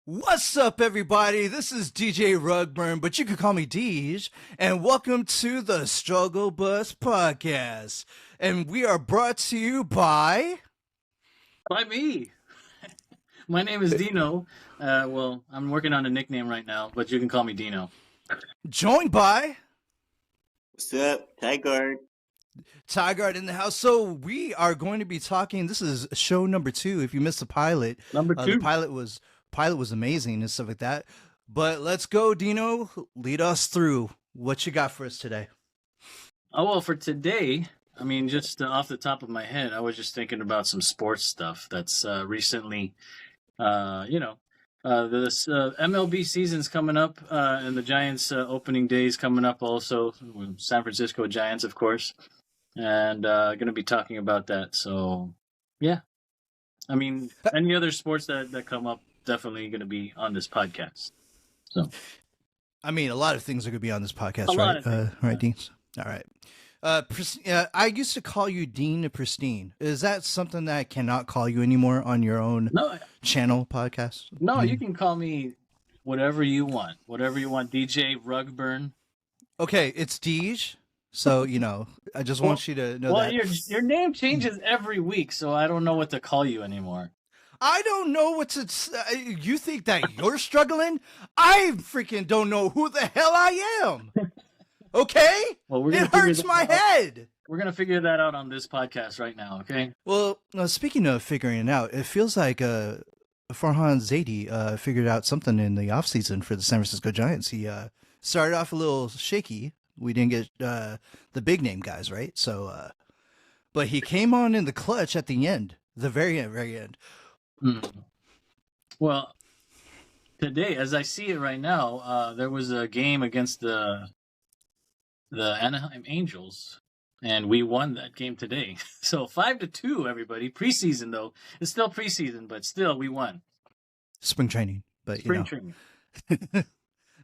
What's up, everybody? This is DJ Rugburn, but you can call me Deej, and welcome to the Struggle Bus Podcast. And we are brought to you by... By me. My name is Dino. I'm working on a nickname right now, but you can call me Dino. Joined by... What's up, Tiegard? Tiegard in the house. So we are going to be talking... This is show number 2, if you missed the pilot. Number 2. The pilot was amazing and stuff like that. But let's go, Dino. Lead us through what you got for us today. Oh, well, for today, just off the top of my head, I was just thinking about some sports stuff that's recently, this MLB season's coming up, and the Giants opening day's coming up also. San Francisco Giants, of course. And going to be talking about that. So, yeah. Any other sports that come up, definitely going to be on this podcast. So, a lot of things are going to be on this podcast, right? Right, Dean? All right. I used to call you Dean Pristine. Is that something that I cannot call you anymore on your own channel podcast? No, you can call me whatever you want. Whatever you want, DJ Rugburn. Okay, it's Deej. So, I just want you to know that. Well, your name changes every week, so I don't know what to call you anymore. I don't know what to... you think that you're struggling? I freaking don't know who the hell I am. Okay? Well, it hurts my head. We're going to figure that out on this podcast right now, okay? Well, speaking of figuring it out, it feels like Farhan Zaidi figured out something in the offseason for the San Francisco Giants. He started off a little shaky. We didn't get the big name guys, right? So, but he came on in the clutch at the end, the very end. Well, today, as I see it right now, there was a game against the Anaheim Angels, and we won that game today. So 5-2, everybody. Preseason, though. It's still preseason, but still, we won. Spring training. But Spring training.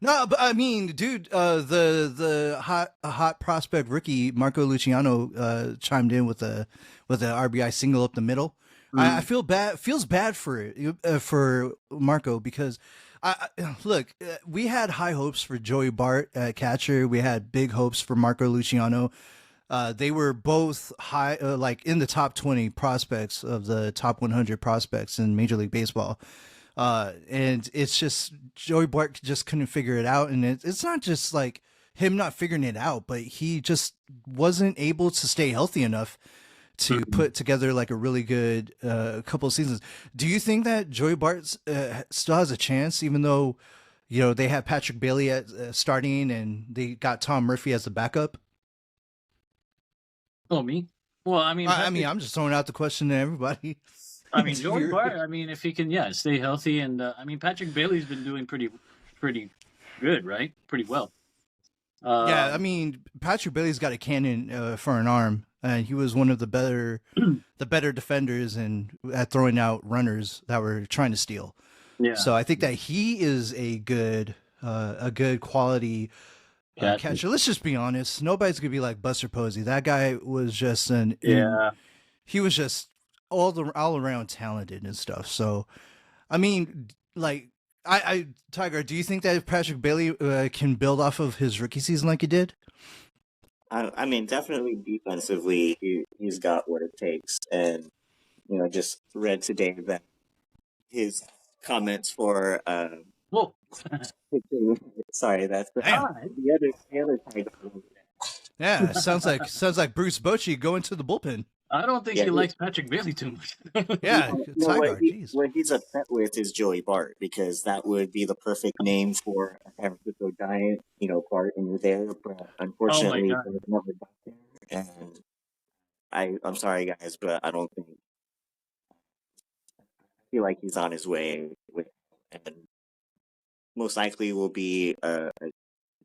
No, but dude, the hot prospect rookie Marco Luciano chimed in with a RBI single up the middle. I feel bad. Feels bad for Marco because look, we had high hopes for Joey Bart at catcher. We had big hopes for Marco Luciano. They were both high, like in the top 20 prospects of the top 100 prospects in Major League Baseball. And it's just Joey Bart just couldn't figure it out, and it's not just like him not figuring it out, but he just wasn't able to stay healthy enough to put together like a really good couple of seasons. Do you think that Joey Bart still has a chance, even though they have Patrick Bailey at starting and they got Tom Murphy as the backup? Oh, me? Well, I'm just throwing out the question to everybody. Joey Bart, if he can, stay healthy, and Patrick Bailey's been doing pretty good, right? Pretty well. Patrick Bailey's got a cannon for an arm, and he was one of the better defenders and at throwing out runners that were trying to steal. Yeah. So I think that he is a good quality catcher. Let's just be honest. Nobody's gonna be like Buster Posey. That guy was just he was just all around talented and stuff. So, Tiger, do you think that Patrick Bailey can build off of his rookie season like he did? Definitely defensively, he's got what it takes. And, just read today that his comments for... Whoa. Sorry, that's the other Tiger. Yeah, sounds like Bruce Bochy going to the bullpen. I don't think he likes Patrick Bailey too much. Yeah, what he's upset with is Joey Bart, because that would be the perfect name for a San Francisco Giant. Bart and you're there, but unfortunately, he never got there. And I'm sorry, guys, but I don't think. I feel like he's on his way and most likely will be a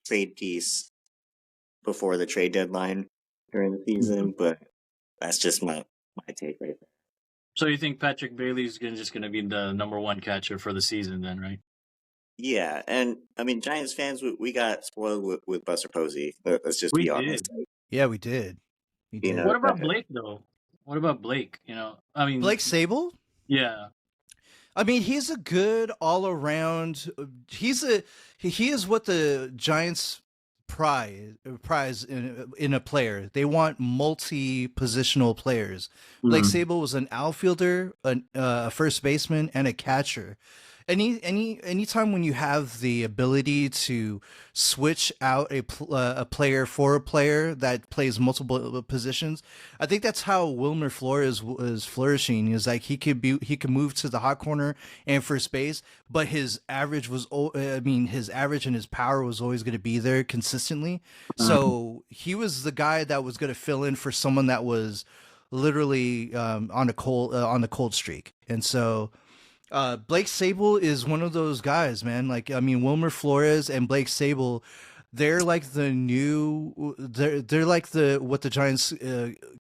trade piece before the trade deadline during the season, but. That's just my take right there. So you think Patrick Bailey's just going to be the number one catcher for the season then, right? Yeah, and Giants fans, we got spoiled with Buster Posey. Let's just be honest. Yeah, we did. What about Blake though? What about Blake? Blake Sable? Yeah. I mean, he's a good all around. He is what the Giants prize in a player. They want multi positional players. Blake Sable was an outfielder, a first baseman, and a catcher. Anytime when you have the ability to switch out a player for a player that plays multiple positions, I think that's how Wilmer Flores is flourishing. Is like he could move to the hot corner and first base, but his average his average and his power was always going to be there consistently. So he was the guy that was going to fill in for someone that was literally on the cold streak, and so. Blake Sable is one of those guys, man. Like, I mean, Wilmer Flores and Blake Sable, they're like the new, they're like what the Giants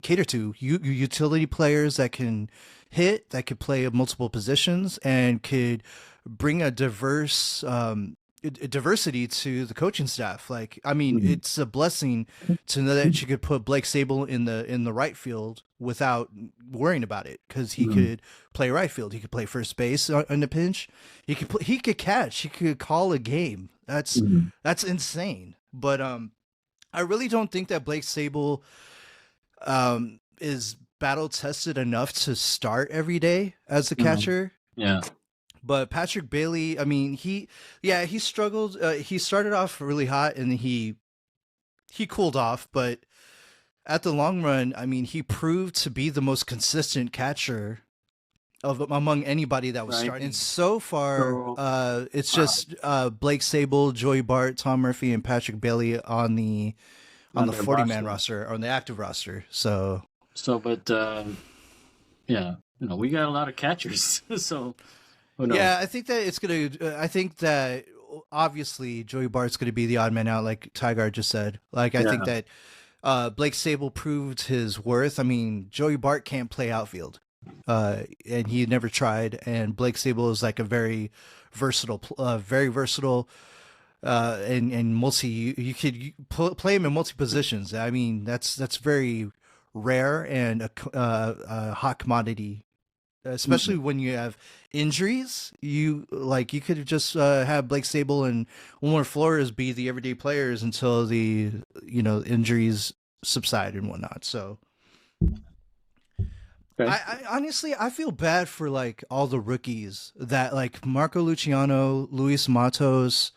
cater to. Utility players that can hit, that could play multiple positions, and could bring a diversity to the coaching staff. Like, I mean, it's a blessing to know that you could put Blake Sable in the right field without worrying about it, because he could play right field, he could play first base on the pinch, he could catch, he could call a game. That's insane. But I really don't think that Blake Sable is battle tested enough to start every day as a catcher. Yeah. But Patrick Bailey, I mean, he struggled. He started off really hot and he cooled off, but at the long run, I mean, he proved to be the most consistent catcher among anybody that was starting. And so far, it's just Blake Sable, Joey Bart, Tom Murphy, and Patrick Bailey on the 40-man roster, on the active roster. But yeah, we got a lot of catchers. So yeah, I think that I think that obviously Joey Bart's gonna be the odd man out, like Tiegard just said. Like, I think that Blake Sable proved his worth. I mean, Joey Bart can't play outfield, and he never tried. And Blake Sable is like a very versatile, and multi. You could play him in multi positions. I mean, that's very rare and a hot commodity, especially when you have injuries. You could just have Blake Sable and Wilmer Flores be the everyday players until the injuries subside and whatnot. So I honestly, I feel bad for like all the rookies that, like Marco Luciano, Luis Matos,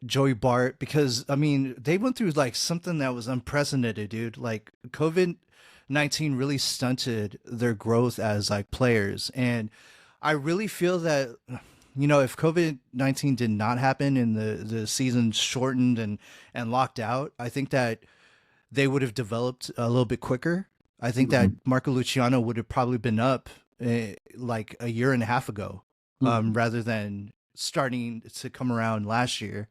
Joey Bart, because I mean, they went through like something that was unprecedented, dude. Like, COVID-19 really stunted their growth as like players. And I really feel that, if COVID-19 did not happen and the season shortened and locked out, I think that they would have developed a little bit quicker. I think that Marco Luciano would have probably been up like a year and a half ago, rather than starting to come around last year.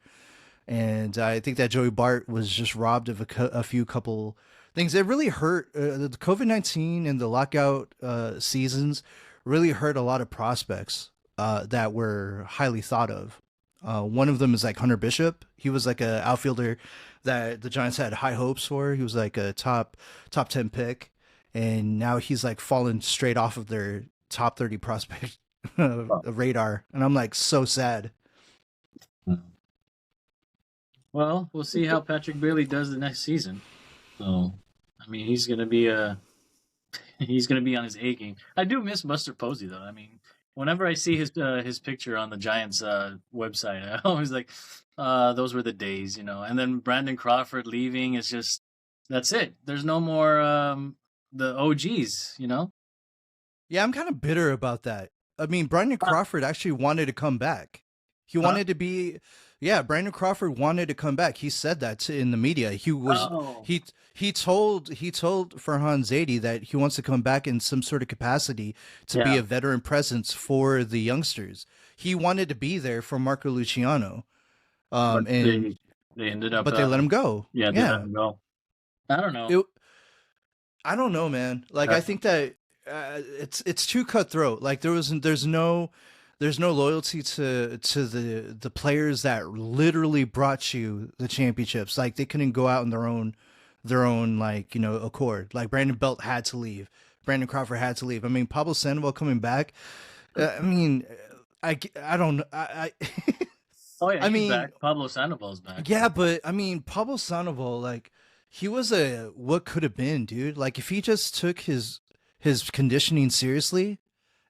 And I think that Joey Bart was just robbed of a few couple things. It really hurt. The COVID-19 and the lockout seasons really hurt a lot of prospects that were highly thought of. One of them is like Hunter Bishop. He was like an outfielder that the Giants had high hopes for. He was like a top 10 pick, and now he's like fallen straight off of their top 30 prospect radar. And I'm like, so sad. Well, we'll see how Patrick Bailey does the next season. So, I mean, he's gonna be on his A game. I do miss Buster Posey though. I mean, whenever I see his picture on the Giants website, I always like, those were the days, And then Brandon Crawford leaving is just, that's it. There's no more the OGs, Yeah, I'm kind of bitter about that. I mean, Brandon Crawford actually wanted to come back. He wanted to be. Yeah, Brandon Crawford wanted to come back. He said that in the media. He told Farhan Zaidi that he wants to come back in some sort of capacity to be a veteran presence for the youngsters. He wanted to be there for Marco Luciano, and they ended up. But they let him go. Yeah, they let him go. I don't know. I don't know, man. Like, I think that it's too cutthroat. Like, there's no loyalty to the players that literally brought you the championships. Like, they couldn't go out on their own like, accord. Like, Brandon Belt had to leave. Brandon Crawford had to leave. I mean, Pablo Sandoval coming back, I mean, I don't know. Oh yeah, I he's mean, back. Pablo Sandoval's back. yeah, but I mean, Pablo Sandoval, like, he was a what could have been, dude. Like, if he just took his conditioning seriously,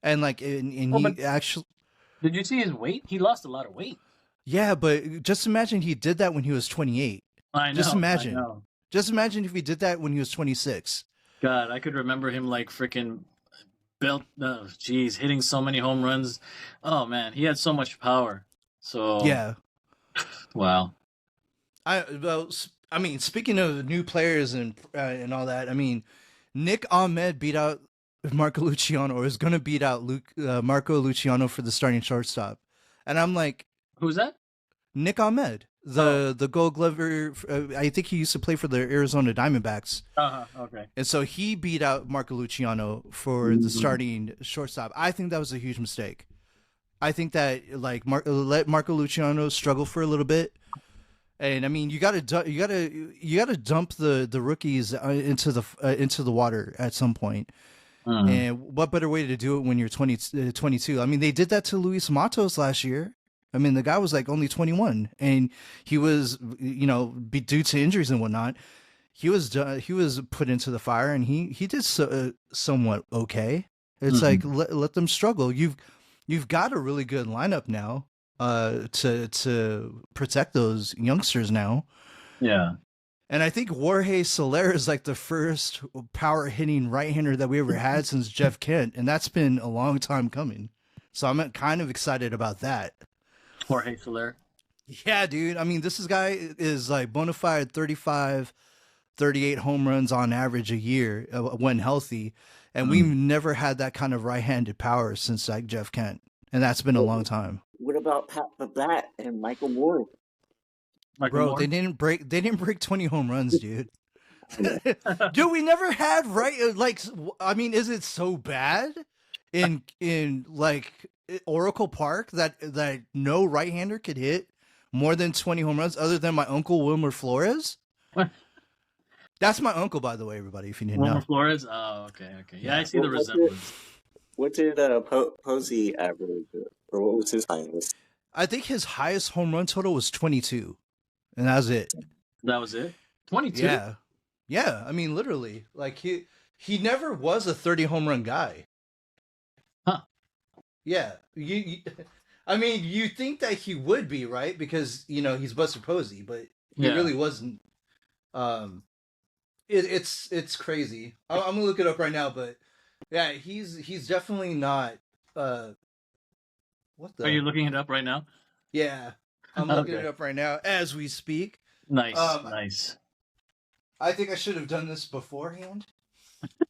and like, and Oh, but he actually, did you see his weight? He lost a lot of weight. yeah, but just imagine he did that when he was 28. I know. Just imagine. I know. Just imagine if he did that when he was 26. God, I could remember him like freaking belt. Oh, jeez, hitting so many home runs. Oh man, he had so much power. So Yeah. wow. I mean, speaking of new players and all that, I mean, Nick Ahmed beat out Marco Luciano, or is going to beat out Marco Luciano for the starting shortstop, and I'm like, who's that? Nick Ahmed, the Gold Glover. I think he used to play for the Arizona Diamondbacks. Okay. And so he beat out Marco Luciano for the starting shortstop. I think that was a huge mistake. I think that like let Marco Luciano struggle for a little bit, and I mean you gotta dump the rookies into the water at some point. And what better way to do it when you're 22? I mean, they did that to Luis Matos last year. I mean, the guy was like only 21, and he was, due to injuries and whatnot, he was put into the fire, and he did somewhat okay. It's like let them struggle. You've got a really good lineup now, to protect those youngsters now. Yeah. And I think Jorge Soler is like the first power hitting right-hander that we ever had since Jeff Kent, and that's been a long time coming. So I'm kind of excited about that. Jorge Soler. Yeah, dude. I mean, guy is like bona fide 35, 38 home runs on average a year when healthy. And we've never had that kind of right-handed power since like Jeff Kent. And that's been a long time. What about Pat the Bat and Michael Moore? Bro, they didn't break 20 home runs, dude. Dude, we never had I mean, is it so bad in like Oracle Park that no right-hander could hit more than 20 home runs other than my uncle Wilmer Flores? That's my uncle, by the way, everybody, if you didn't know. Wilmer Flores? Oh, okay. Yeah, I see the resemblance. What did Posey average, or what was his highest? I think his highest home run total was 22, and that was it. That was it? 22? Yeah. I mean, literally, like he never was a 30 home run guy. Huh? Yeah. I mean, you think that he would be, right? Because he's Buster Posey, but he really wasn't. It's crazy. I'm gonna look it up right now, but yeah, he's definitely not. What the? Are you looking it up right now? Yeah, I'm looking it up right now as we speak. Nice, nice. I think I should have done this beforehand.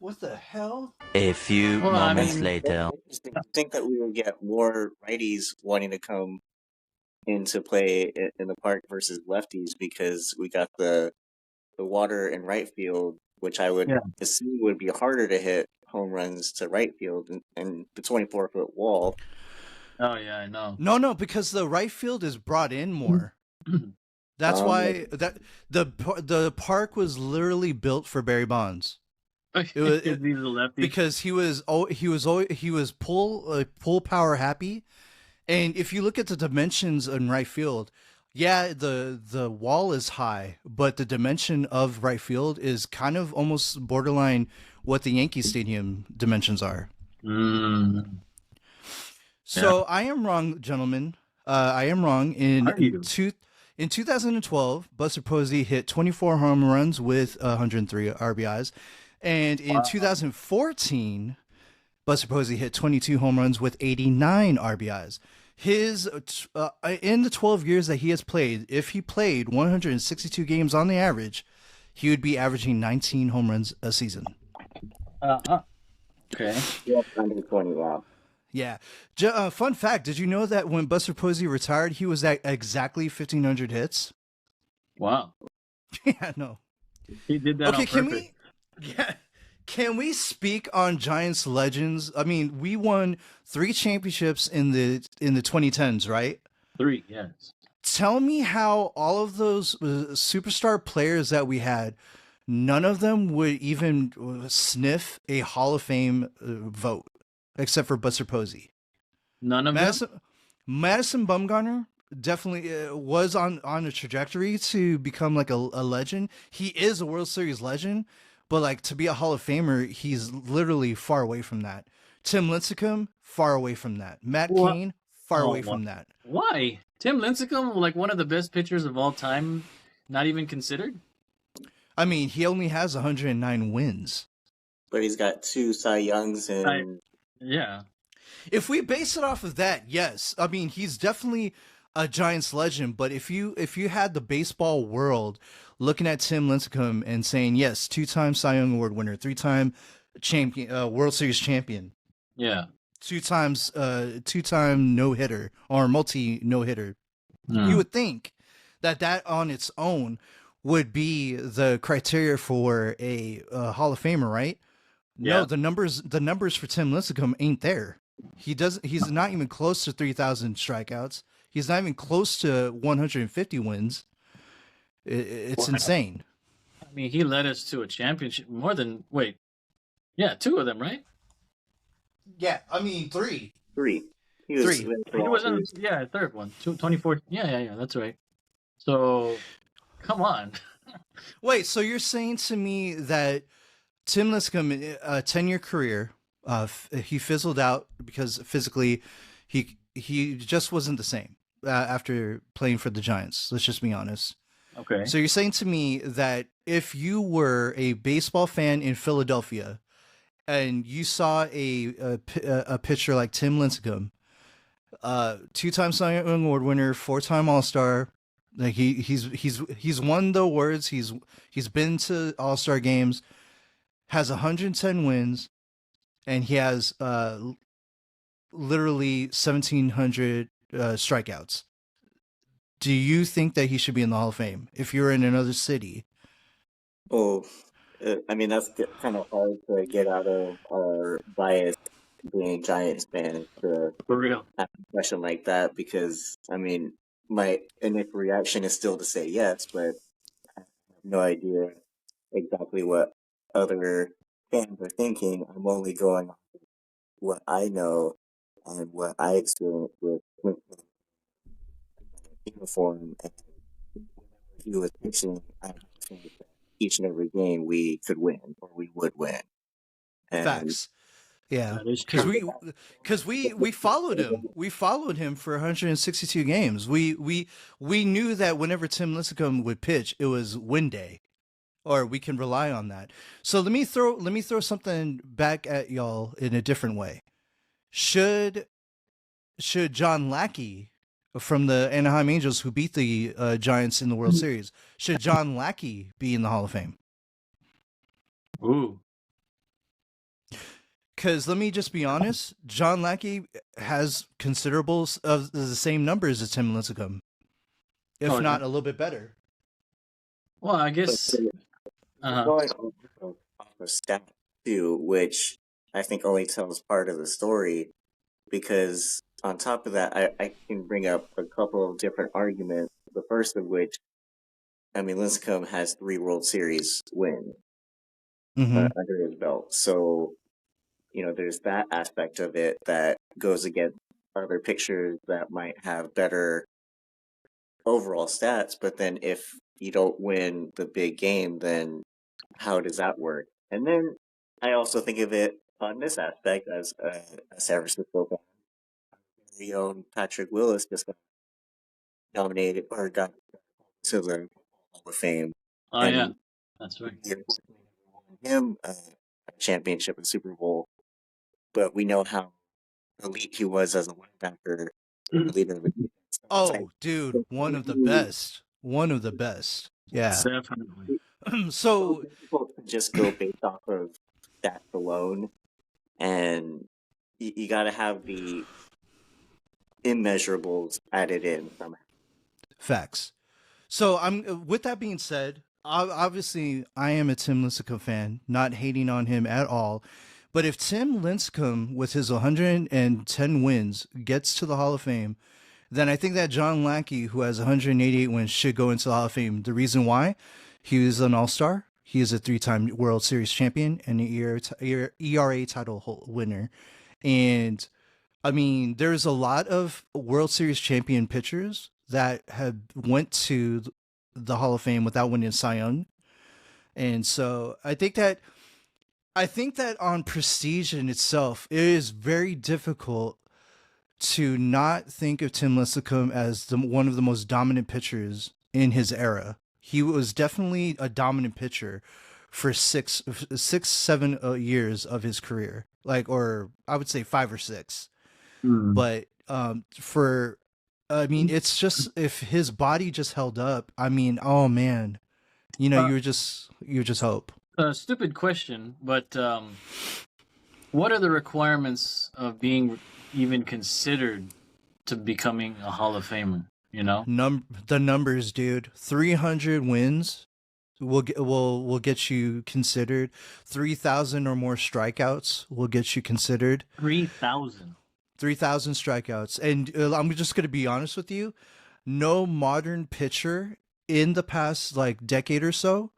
What the hell? A few moments later. I think that we will get more righties wanting to come into play in the park versus lefties because we got the water in right field, which I would assume would be harder to hit home runs to right field and the 24-foot wall. Oh yeah, I know. No, because the right field is brought in more. That's why the park was literally built for Barry Bonds. Because he was pull power happy, and if you look at the dimensions in right field, the wall is high, but the dimension of right field is kind of almost borderline what the Yankee Stadium dimensions are. So I am wrong, gentlemen. I am wrong. In 2012, Buster Posey hit 24 home runs with 103 RBIs. And in 2014, Buster Posey hit 22 home runs with 89 RBIs. His in the 12 years that he has played, if he played 162 games on the average, he would be averaging 19 home runs a season. Okay. Yeah, under 20, wow. Yeah. Fun fact, did you know that when Buster Posey retired, he was at exactly 1,500 hits? Wow. Yeah, no. He did that on purpose. Can we speak on Giants legends? I mean, we won 3 championships in the 2010s, right? 3, yes. Tell me how all of those superstar players that we had, none of them would even sniff a Hall of Fame vote, except for Buster Posey. None of them. Madison Bumgarner definitely was on a trajectory to become like a legend. He is a World Series legend, but like to be a Hall of Famer, he's literally far away from that. Tim Lincecum, far away from that. Matt Cain, far away from that. Why? Tim Lincecum, like one of the best pitchers of all time, not even considered? I mean, he only has 109 wins. But he's got 2 Cy Youngs and... Yeah. If we base it off of that, yes. I mean, he's definitely a Giants legend, but if you had the baseball world looking at Tim Lincecum and saying, yes, 2-time Cy Young Award winner, 3-time champion, World Series champion. Yeah. 2-time no-hitter or multi no-hitter. You would think that on its own would be the criteria for a Hall of Famer, right? Yeah. No, the numbers for Tim Lincecum ain't there. He's not even close to 3,000 strikeouts. He's not even close to 150 wins. It's insane. I mean, he led us to a championship yeah, 2 of them, right? Yeah, I mean 3. 3. He was in third one. 2014. Yeah, that's right. So, come on. Wait, so you're saying to me that Tim Lincecum, a 10-year career, he fizzled out because physically he just wasn't the same after playing for the Giants. Let's just be honest. Okay. So you're saying to me that if you were a baseball fan in Philadelphia and you saw a pitcher like Tim Lincecum, 2-time Cy Young Award winner, 4-time All-Star, like he's won the awards, he's been to All-Star games, has 110 wins, and he has literally 1,700 strikeouts. Do you think that he should be in the Hall of Fame if you're in another city? Oh, I mean, that's kind of hard to get out of our bias being Giants fans to for real have a question like that, because, I mean, my initial reaction is still to say yes, but I have no idea exactly what other fans are thinking. I'm only going off what I know and what I experienced with uniform, and he was pitching. I think that each and every game we could win or we would win. And facts. Yeah, because we followed him. We followed him for 162 games. We knew that whenever Tim Lincecum would pitch, it was win day, or we can rely on that. So let me throw something back at y'all in a different way. Should John Lackey from the Anaheim Angels, who beat the Giants in the World Series, should John Lackey be in the Hall of Fame? Ooh. Because let me just be honest, John Lackey has considerables of the same numbers as Tim Lincecum, if not a little bit better. Well, I guess going off of stat too, which I think only tells part of the story, because on top of that, I can bring up a couple of different arguments. The first of which, I mean, Lincecum has 3 World Series wins under his belt. So, you know, there's that aspect of it that goes against other pitchers that might have better overall stats. But then if you don't win the big game, then how does that work? And then I also think of it on this aspect as a San Francisco fan. We own Patrick Willis just got nominated or got to the Hall of Fame. Oh, and yeah, that's right. Him a championship and Super Bowl, but we know how elite he was as a linebacker, leader of the defense. Oh, dude, one of the best. One of the best. Yeah, definitely. So people just go based off of stats alone, and you got to have the immeasurables added in somehow. Facts. So I'm with that being said, obviously I am a Tim Lincecum fan, not hating on him at all. But if Tim Lincecum with his 110 wins gets to the Hall of Fame, then I think that John Lackey, who has 188 wins, should go into the Hall of Fame. The reason why? He was an All-Star. He is a 3-time World Series champion and an ERA title winner. And I mean, there's a lot of World Series champion pitchers that have went to the Hall of Fame without winning a Cy Young, and so I think that on prestige in itself, it is very difficult to not think of Tim Lincecum as one of the most dominant pitchers in his era. He was definitely a dominant pitcher for six, 7 years of his career, or I would say 5 or 6. But I mean, it's just if his body just held up. I mean, oh man, you would just hope. Stupid question, but what are the requirements of being even considered to becoming a Hall of Famer? The numbers, dude. 300 wins will get you considered. 3,000 or more strikeouts will get you considered. 3,000 strikeouts, and I'm just going to be honest with you. No modern pitcher in the past decade or so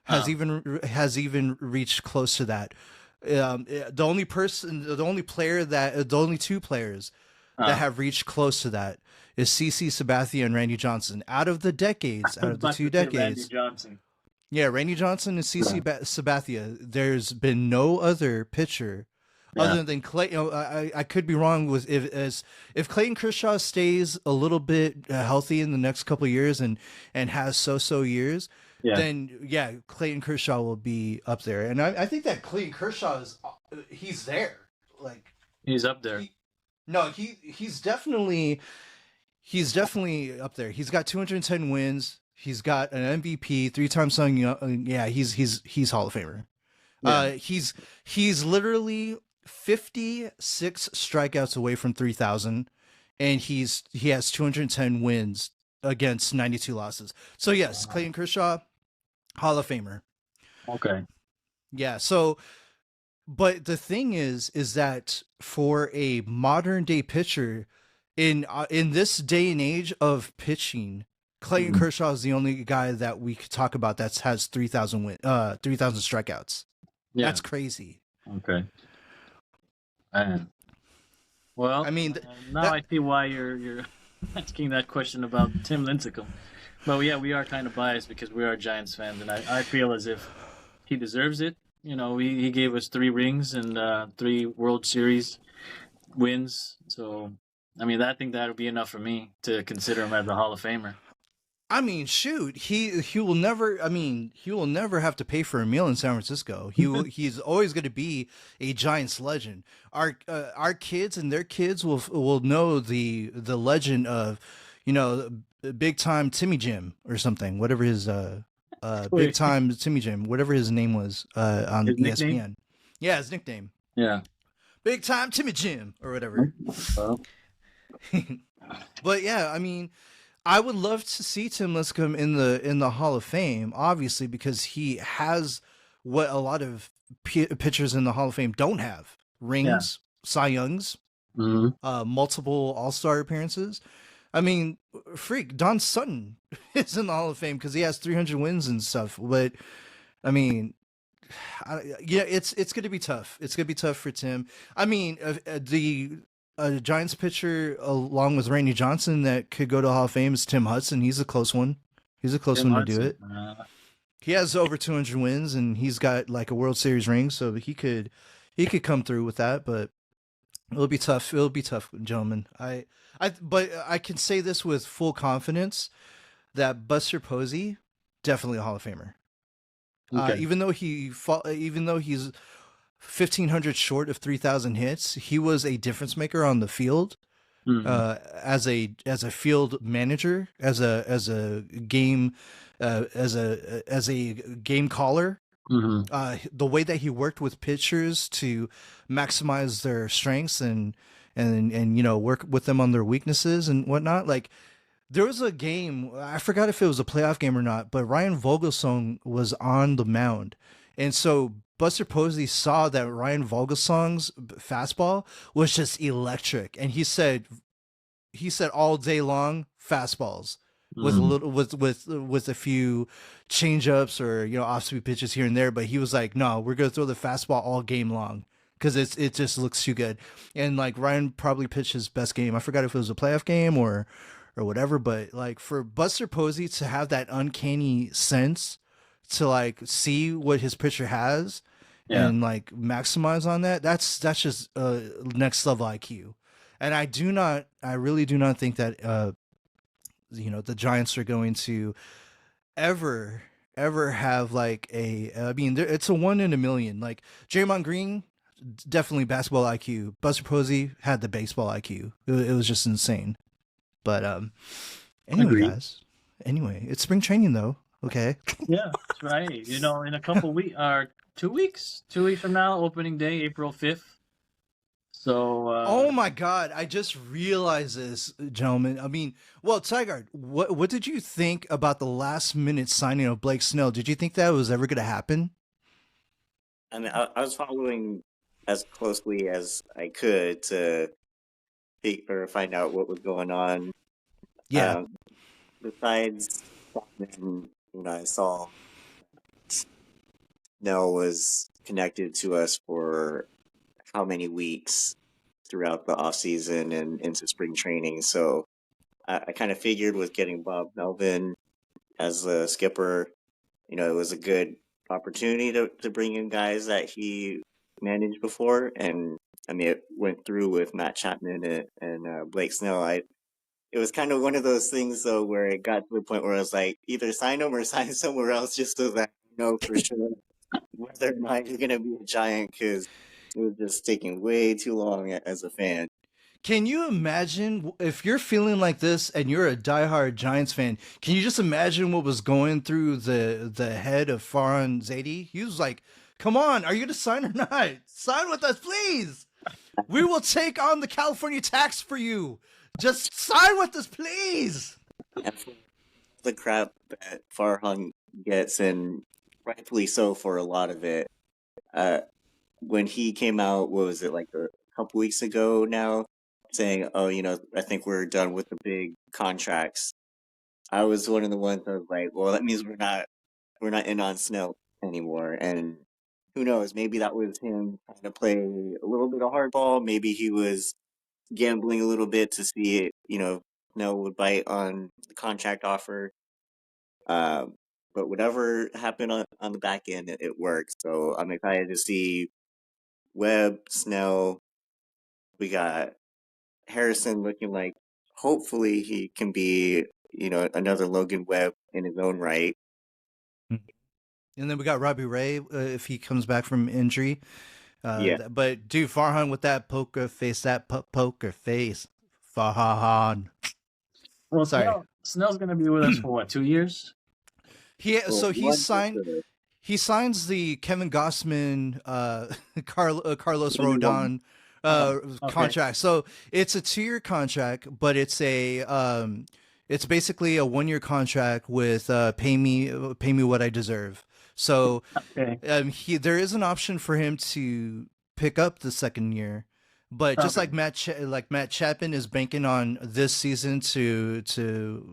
has even reached close to that. The only two players that have reached close to that is CC Sabathia and Randy Johnson. Out of the 2 decades, Randy Johnson. Yeah, Randy Johnson and CC Sabathia. There's been no other pitcher other than Clay. I could be wrong with if Clayton Kershaw stays a little bit healthy in the next couple of years and has so years. Then Clayton Kershaw will be up there, and I think that Clayton Kershaw he's there. He's up there. He's definitely up there. He's got 210 wins. He's got an MVP, 3-time Cy Young. Yeah, he's Hall of Famer. Yeah. He's literally 56 strikeouts away from 3,000, and he has 210 wins against 92 losses. So yes, Clayton Kershaw, Hall of Famer. Okay. Yeah. So, but the thing is that for a modern day pitcher in this day and age of pitching, Clayton Kershaw is the only guy that we could talk about that has 3,000 strikeouts. Yeah. That's crazy. Okay. Well, I mean, now I see why you're asking that question about Tim Lincecum. But yeah, we are kind of biased because we are Giants fans, and I feel as if he deserves it. He gave us 3 rings and 3 World Series wins. So, I mean, I think that would be enough for me to consider him as a Hall of Famer. I mean, shoot, he will never. I mean, he will never have to pay for a meal in San Francisco. He's always going to be a Giants legend. Our kids and their kids will know the legend of, big time Timmy Jim or something, whatever his big time Timmy Jim, whatever his name was on his ESPN. Nickname? Yeah, his nickname. Yeah, big time Timmy Jim or whatever. But yeah, I mean, I would love to see Tim Lincecum in the Hall of Fame, obviously, because he has what a lot of pitchers in the Hall of Fame don't have: rings, Cy Youngs, multiple All-Star appearances. I mean, Don Sutton is in the Hall of Fame because he has 300 wins and stuff. But I mean, it's going to be tough. It's going to be tough for Tim. I mean, the Giants pitcher along with Randy Johnson that could go to Hall of Fame is Tim Hudson. He's a close one. He's a close one to do it. He has over 200 wins and he's got a World Series ring, so he could come through with that. But it'll be tough. It'll be tough, gentlemen. But I can say this with full confidence that Buster Posey definitely a Hall of Famer. Okay. Even though he's 1,500 short of 3,000 hits, he was a difference maker on the field. As a field manager, as a game caller. The way that he worked with pitchers to maximize their strengths and work with them on their weaknesses and whatnot. There was a game, I forgot if it was a playoff game or not, but Ryan Vogelsong was on the mound, and so Buster Posey saw that Ryan Vogelsong's fastball was just electric, and he said all day long fastballs with a little with a few change ups or off speed pitches here and there, but he was like, no, we're gonna throw the fastball all game long because it just looks too good. And like Ryan probably pitched his best game. I forgot if it was a playoff game or whatever, but like for Buster Posey to have that uncanny sense to like see what his pitcher has and like maximize on that, that's just next level IQ. And I really do not think that the Giants are going to ever have like it's a 1 in a million. Like Draymond Green, definitely basketball IQ. Buster Posey had the baseball IQ. It was just insane. But anyway, guys. Anyway, it's spring training though. Okay. Yeah, that's right. In a couple weeks, or 2 weeks, 2 weeks from now, opening day, April 5th. So. Oh my God! I just realized this, gentlemen. I mean, well, Tiegard, what did you think about the last minute signing of Blake Snell? Did you think that was ever going to happen? I mean, I was following as closely as I could to find out what was going on. Yeah. Besides, I saw Snell was connected to us for how many weeks throughout the off season and into spring training. So I kind of figured with getting Bob Melvin as the skipper, it was a good opportunity to bring in guys that he managed before. And I mean, it went through with Matt Chapman and Blake Snell. It was kind of one of those things though, where it got to the point where I was like, either sign him or sign somewhere else, just so that for sure whether or not you're going to be a Giant, because it was just taking way too long as a fan. Can you imagine if you're feeling like this and you're a diehard Giants fan? Can you just imagine what was going through the head of Farhan Zaidi? He was like, "Come on, are you going to sign or not? Sign with us, please. We will take on the California tax for you. Just sign with us, please." The crap that Farhan gets, and rightfully so for a lot of it. When he came out, what was it, like a couple weeks ago now, saying, "Oh, I think we're done with the big contracts." I was one of the ones that was like, "Well, that means we're not in on Snell anymore." And who knows? Maybe that was him trying to play a little bit of hardball. Maybe he was gambling a little bit to see it, Snell would bite on the contract offer. But whatever happened on the back end, it worked. So I'm excited to see Webb, Snell. We got Harrison looking like hopefully he can be, another Logan Webb in his own right. And then we got Robbie Ray if he comes back from injury. Yeah. But dude, Farhan with that poker face, Farhan. Well, sorry. Snell's going to be with us for what, 2 years? He signs the Kevin Gossman, Carlos Rodon contract. So it's a 2-year contract, but it's it's basically a 1-year contract with pay me what I deserve. So there is an option for him to pick up the second year. But just like Matt Chapman is banking on this season to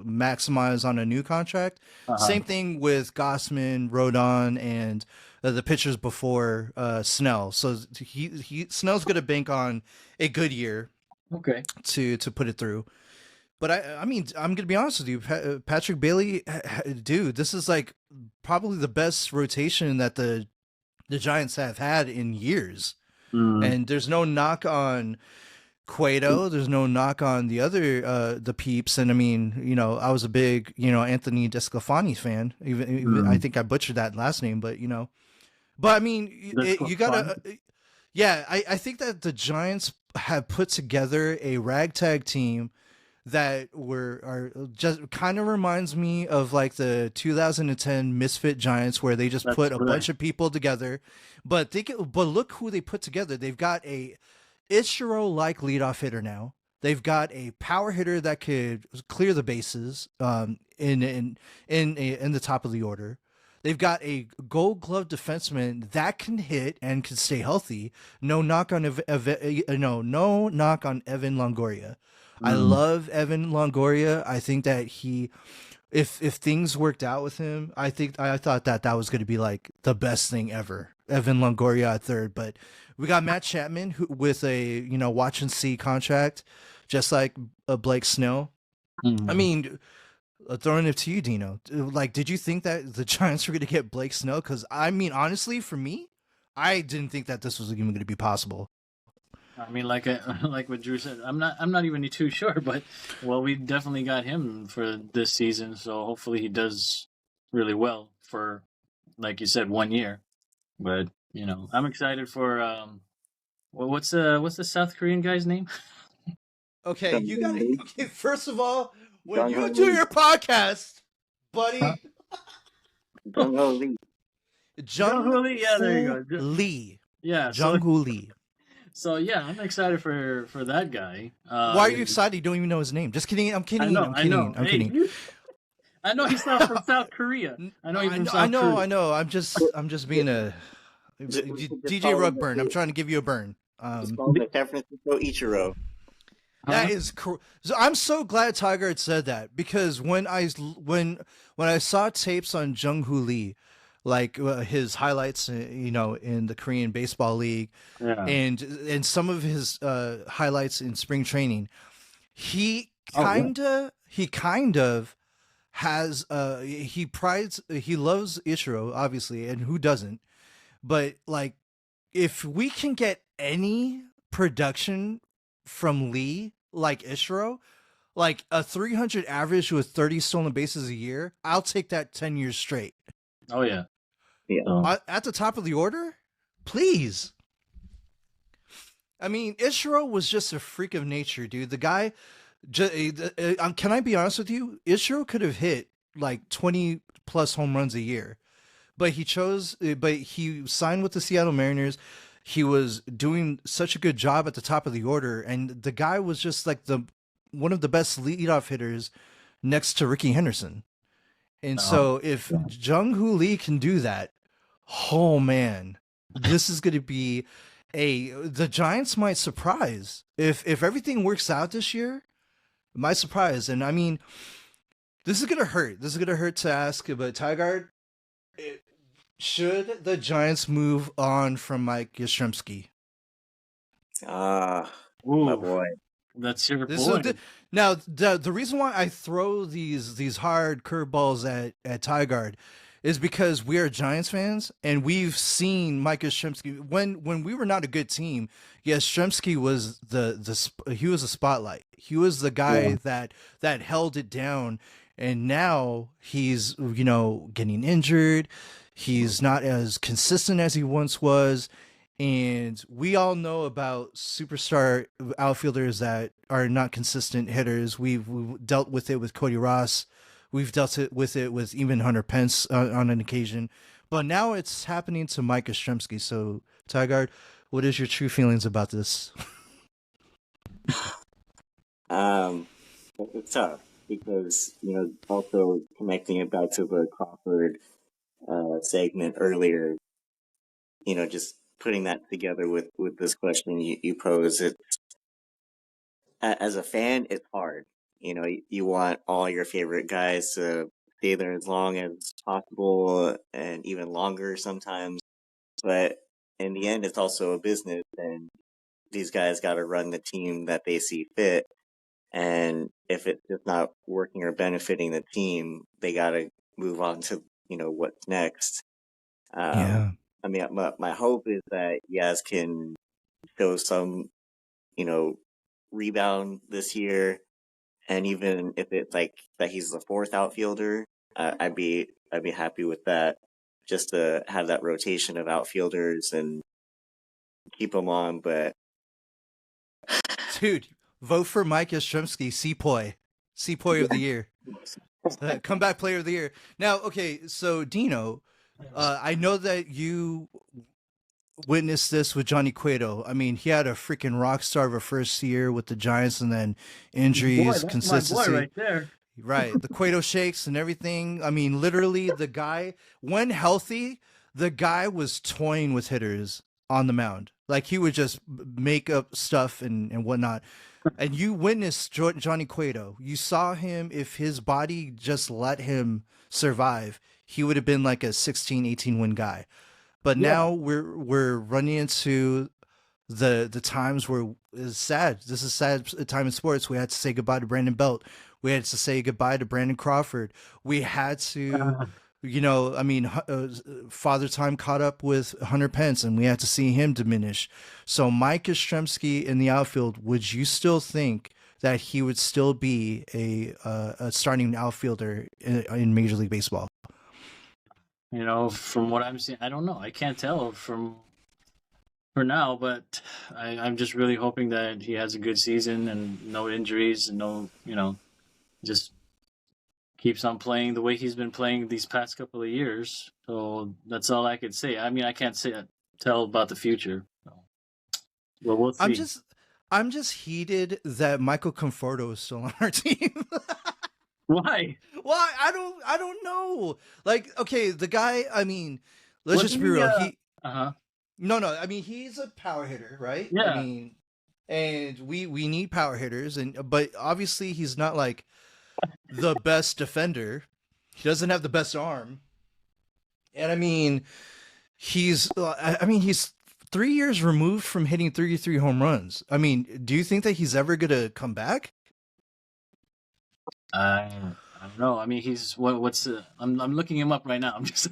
maximize on a new contract, same thing with Gossman, Rodon, and the pitchers before Snell. So Snell's going to bank on a good year, to put it through. But I mean, I'm going to be honest with you, Patrick Bailey, dude, this is like probably the best rotation that the Giants have had in years. And there's no knock on Cueto. There's no knock on the other the peeps. And I mean, I was a big Anthony Desclafani fan. Even I think I butchered that last name, but but I mean, you gotta. I think that the Giants have put together a ragtag team that are just kind of reminds me of like the 2010 Misfit Giants, where they just put a bunch of people together. But look who they put together. They've got a Ichiro-like leadoff hitter now. They've got a power hitter that could clear the bases in the top of the order. They've got a Gold Glove defenseman that can hit and can stay healthy. No knock on Evan Longoria. I love Evan Longoria. I think that if things worked out with him, I thought that was going to be like the best thing ever. Evan Longoria at third, but we got Matt Chapman who with a watch and see contract, just like Blake Snell. I mean, throwing it to you, Dino. Like, did you think that the Giants were going to get Blake Snell? Because I mean, honestly, for me, I didn't think that this was even going to be possible. I mean, like what Drew said, I'm not even too sure, but we definitely got him for this season, so hopefully he does really well for, like you said, 1 year. But I'm excited for what's the South Korean guy's name? Okay, you got to. Okay, first of all, when you do your podcast, buddy. Jung-Ho Lee. Jung-Ho Lee, yeah, there you go. Lee. Yeah, Jung-Ho Lee. So yeah, I'm excited for that guy. Why are you excited? You don't even know his name. Just kidding. I'm kidding. I'm kidding. I know he's not from South Korea. I know he's from South Korea. I know. I'm just being a DJ Rugburn. I'm trying to give you a burn. The San Francisco Ichiro. That is cool. So I'm so glad Tiegard said that, because when I saw tapes on Jung-Ho Lee, like his highlights, in the Korean Baseball League, and some of his highlights in spring training, he kind of has he loves Ichiro, obviously, and who doesn't? But like, if we can get any production from Lee like Ichiro, like a 300 average with 30 stolen bases a year, I'll take that 10 years straight. Oh yeah. At the top of the order, please. I mean, Ichiro was just a freak of nature, dude. The guy, can I be honest with you? Ichiro could have hit like 20 plus home runs a year, but he signed with the Seattle Mariners. He was doing such a good job at the top of the order, and the guy was just like one of the best leadoff hitters next to Ricky Henderson. And so if Jung-Ho Lee can do that, oh man, this is going to be the Giants might surprise. If everything works out this year, it might surprise. And I mean, this is going to hurt. This is going to hurt to ask, but Tiegard, should the Giants move on from Mike Yastrzemski? My boy. That's your point. Now, the reason why I throw these hard curveballs at Tiegard is because we are Giants fans, and we've seen Mike Yastrzemski when we were not a good team. Yastrzemski was he was a spotlight. He was the guy that held it down, and now he's getting injured. He's not as consistent as he once was. And we all know about superstar outfielders that are not consistent hitters. We've dealt with it with Cody Ross. We've dealt with it with even Hunter Pence on an occasion. But now it's happening to Mike Yastrzemski. So, Tiegard, what is your true feelings about this? It's tough because, also connecting it back to the Crawford segment earlier, just putting that together with this question you pose, it as a fan, it's hard. You want all your favorite guys to stay there as long as possible and even longer sometimes. But in the end, it's also a business, and these guys got to run the team that they see fit. And if it's just not working or benefiting the team, they got to move on to, what's next. I mean, my hope is that Yaz can show some, rebound this year. And even if it's like that he's the fourth outfielder, I'd be happy with that, just to have that rotation of outfielders and keep them on. But dude, vote for Mike Yastrzemski, Seapoy of the year, comeback player of the year. Now, okay, so Dino, I know that you witnessed this with Johnny Cueto. I mean, he had a freaking rock star of a first year with the Giants, and then injuries, consistency. My boy right there. Right, the Cueto shakes and everything. I mean, literally, the guy, when healthy, the guy was toying with hitters on the mound. Like, he would just make up stuff and whatnot. And you witnessed Johnny Cueto. You saw him, if his body just let him survive, he would have been like a 16, 18 win guy. But now we're running into the times where it's sad. This is sad time in sports. We had to say goodbye to Brandon Belt. We had to say goodbye to Brandon Crawford. We had to, Father Time caught up with Hunter Pence, and we had to see him diminish. So Mike Yastrzemski in the outfield, would you still think that he would still be a starting outfielder in Major League Baseball? From what I'm seeing, I don't know. I can't tell for now, but I'm just really hoping that he has a good season and no injuries and no, just keeps on playing the way he's been playing these past couple of years. So that's all I could say. I mean, I can't tell about the future. So. Well, we'll see. I'm just heated that Michael Conforto is still on our team. Why? Why? I don't know. Like, okay, the guy, I mean, let's just be real. No, I mean, he's a power hitter, right? Yeah. I mean, and we need power hitters, but obviously he's not like the best defender. He doesn't have the best arm. And I mean, he's 3 years removed from hitting 33 home runs. I mean, do you think that he's ever going to come back? I don't know. I mean, he's I'm looking him up right now. I'm just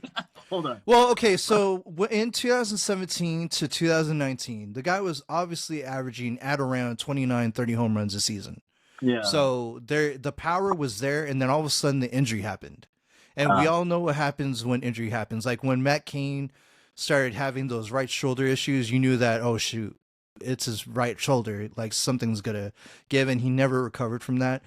hold on. Well, okay, so in 2017 to 2019, the guy was obviously averaging at around 29, 30 home runs a season. Yeah. So the power was there, and then all of a sudden the injury happened. And we all know what happens when injury happens. Like when Matt Cain started having those right shoulder issues, you knew that, oh shoot, it's his right shoulder, like something's gonna give, and he never recovered from that.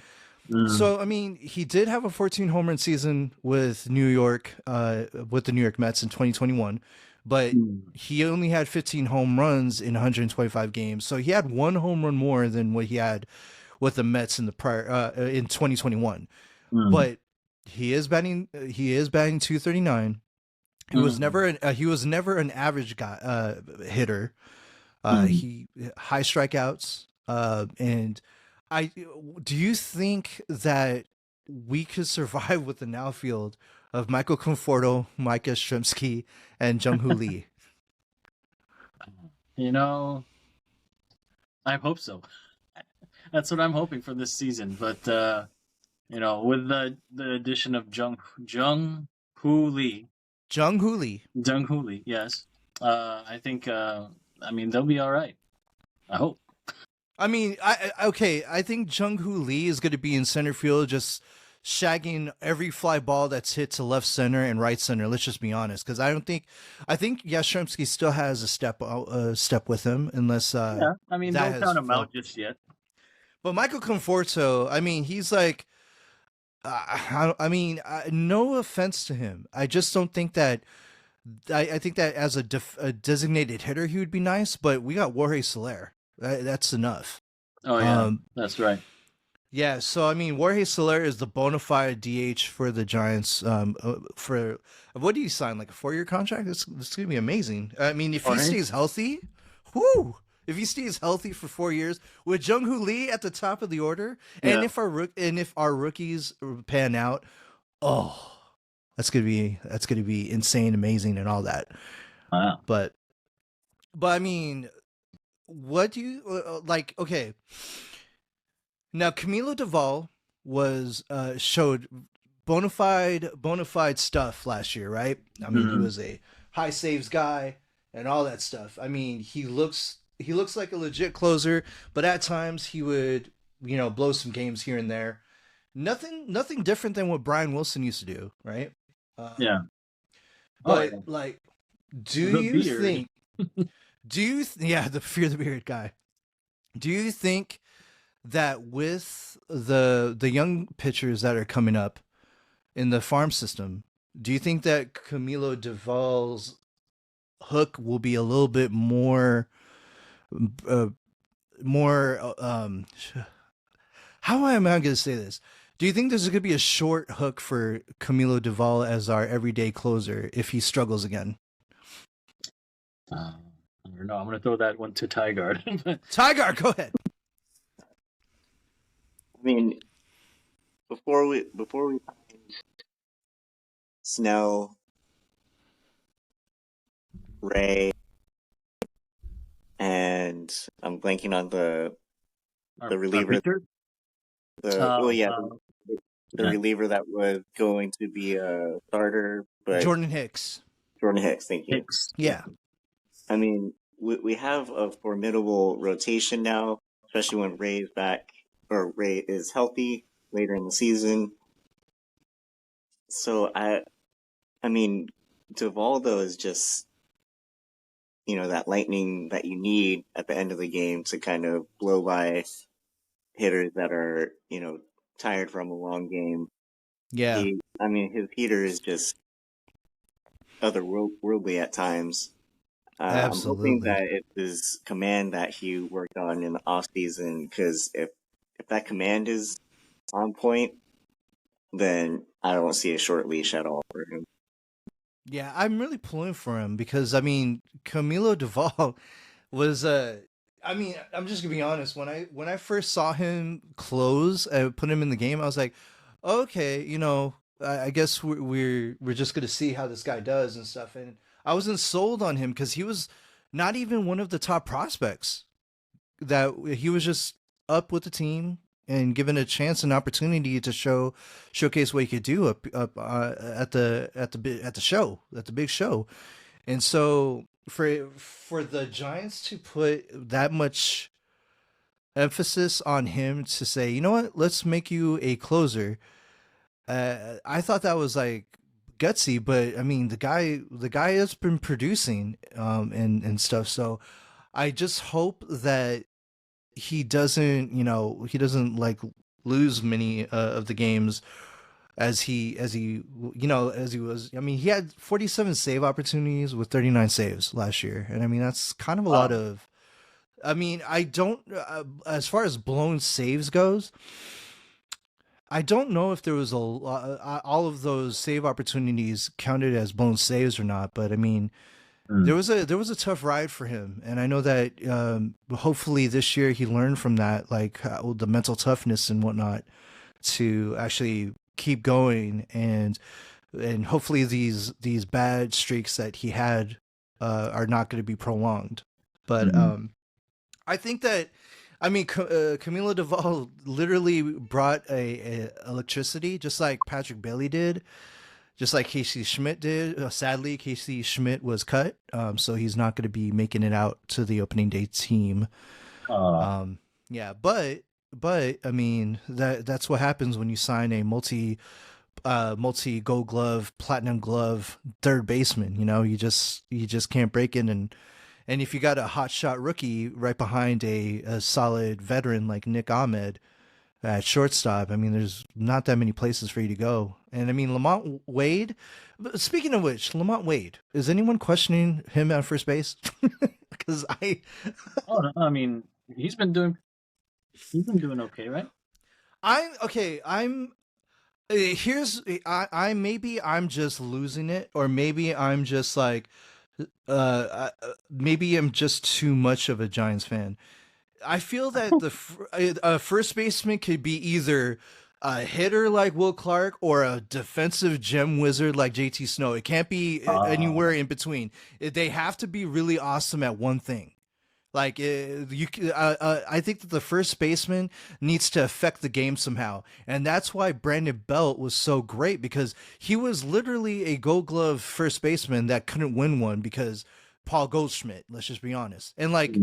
So I mean, he did have a 14 home run season with New York, with the New York Mets in 2021, but he only had 15 home runs in 125 games. So he had one home run more than what he had with the Mets in the prior in 2021. But he is batting 239. He was never an average guy hitter. He high strikeouts, and do you think that we could survive with an outfield of Michael Conforto, Mike Yastrzemski, and Jung-Hoo Lee? I hope so. That's what I'm hoping for this season. But with the addition of Jung-Hoo Lee, yes, I think they'll be all right. I hope. I mean, I think Jung-Hoo Lee is going to be in center field, just shagging every fly ball that's hit to left center and right center. Let's just be honest, because I think Yastrzemski still has a step with him, unless don't count him out just yet. But Michael Conforto, I mean, he's like, no offense to him, I just don't think that. I think that as a designated hitter, he would be nice, but we got Jorge Soler. That's enough. Oh yeah, that's right. Yeah, so I mean, Jorge Soler is the bona fide DH for the Giants. For what do you sign, like a 4-year contract? It's gonna be amazing. I mean, if he stays healthy, if he stays healthy for 4 years with Jung-Hoo Lee at the top of the order, and if our rookies pan out, that's gonna be insane, amazing, and all that. Wow. But I mean, what do you like? Okay, now Camilo Doval showed bona fide stuff last year, right? I mean, he was a high saves guy and all that stuff. I mean, he looks like a legit closer, but at times he would blow some games here and there. Nothing different than what Brian Wilson used to do, right? Yeah. But like, do you think? The Fear the Beard guy. Do you think that with the young pitchers that are coming up in the farm system, do you think that Camilo Doval's hook will be a little bit more how am I going to say this? Do you think there's going to be a short hook for Camilo Doval as our everyday closer if he struggles again? I don't know. I'm going to throw that one to Tiegard. Tiegard, go ahead. I mean, before we Snell, Ray, and I'm blanking on the reliever. The reliever that was going to be a starter, but Jordan Hicks. Jordan Hicks, thank you. Yeah. I mean, we have a formidable rotation now, especially when Ray's back, or Ray is healthy later in the season. So I mean, Dovaldo is just, that lightning that you need at the end of the game to kind of blow by hitters that are, tired from a long game. Yeah. His heater is just otherworldly at times. Absolutely. I'm hoping that it is command that he worked on in the off season, because if that command is on point, then I don't see a short leash at all for him. Yeah, I'm really pulling for him because Camilo Doval was I'm just gonna be honest. When I first saw him close and put him in the game, I was like, okay, I guess we're just gonna see how this guy does and stuff. And I wasn't sold on him because he was not even one of the top prospects. That he was just up with the team and given a chance and opportunity to showcase what he could do up at the big show. And so for the Giants to put that much emphasis on him to say, you know what, let's make you a closer. I thought that was like gutsy, but I mean the guy has been producing and stuff. So I just hope that he doesn't like lose many of the games as he was. I mean, he had 47 save opportunities with 39 saves last year, and I mean that's kind of a lot of. I mean, I don't as far as blown saves goes. I don't know if there was all of those save opportunities counted as blown saves or not, but I mean, there was a tough ride for him, and I know that hopefully this year he learned from that, like the mental toughness and whatnot, to actually keep going, and hopefully these bad streaks that he had are not going to be prolonged. But I think that. I mean, Camilo Doval literally brought a electricity, just like Patrick Bailey did, just like Casey Schmidt did. Sadly, Casey Schmidt was cut, so he's not going to be making it out to the opening day team. Yeah, but I mean that's what happens when you sign a multi Gold Glove, Platinum Glove third baseman. You just can't break in. And if you got a hotshot rookie right behind a solid veteran like Nick Ahmed at shortstop, I mean, there's not that many places for you to go. And I mean, Lamont Wade, speaking of which, Lamont Wade, is anyone questioning him at first base? Because I mean, he's been doing okay, right? Maybe I'm just losing it, or maybe I'm just like, maybe I'm just too much of a Giants fan. I feel that the first baseman could be either a hitter like Will Clark or a defensive gem wizard like JT Snow. It can't be anywhere in between. They have to be really awesome at one thing. Like I think that the first baseman needs to affect the game somehow, and that's why Brandon Belt was so great, because he was literally a Gold Glove first baseman that couldn't win one because Paul Goldschmidt. Let's just be honest, and like,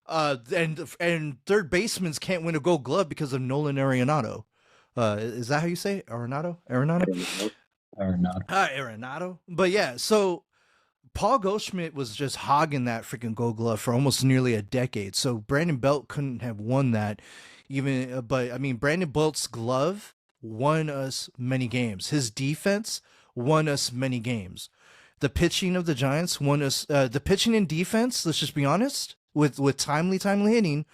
and third basemen can't win a Gold Glove because of Nolan Arenado. Is that how you say it? Arenado? Arenado. But yeah, so. Paul Goldschmidt was just hogging that freaking Gold Glove for almost nearly a decade. So Brandon Belt couldn't have won that even, but I mean, Brandon Belt's glove won us many games. His defense won us many games. The pitching of the Giants won us, the pitching and defense, let's just be honest, with timely hitting,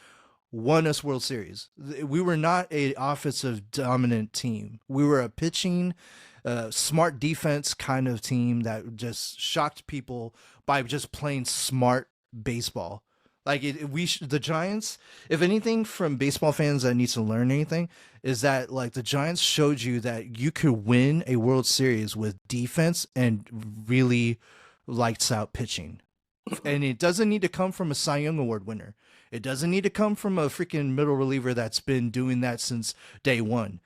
won us World Series. We were not a offensive dominant team. We were a pitching smart defense kind of team that just shocked people by just playing smart baseball. Like the Giants, if anything from baseball fans that needs to learn anything, is that like the Giants showed you that you could win a World Series with defense and really lights out pitching. And it doesn't need to come from a Cy Young Award winner. It doesn't need to come from a freaking middle reliever that's been doing that since day one.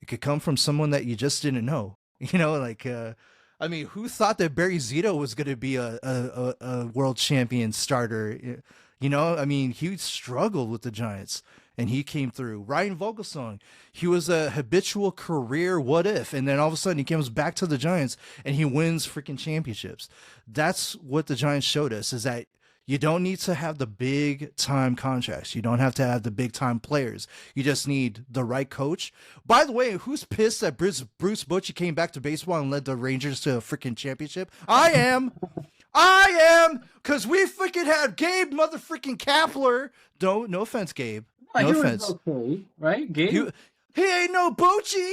It could come from someone that you just didn't know. You know, like, I mean, who thought that Barry Zito was going to be a world champion starter? You know, I mean, he struggled with the Giants, and he came through. Ryan Vogelsong, he was a habitual career what if, and then all of a sudden he comes back to the Giants and he wins freaking championships. That's what the Giants showed us, is that you don't need to have the big time contracts. You don't have to have the big time players. You just need the right coach. By the way, who's pissed that Bruce Bochy came back to baseball and led the Rangers to a freaking championship? I am, because we freaking had Gabe motherfucking Kapler. No offense, Gabe. No offense. Okay, right, Gabe? He ain't no Bochy.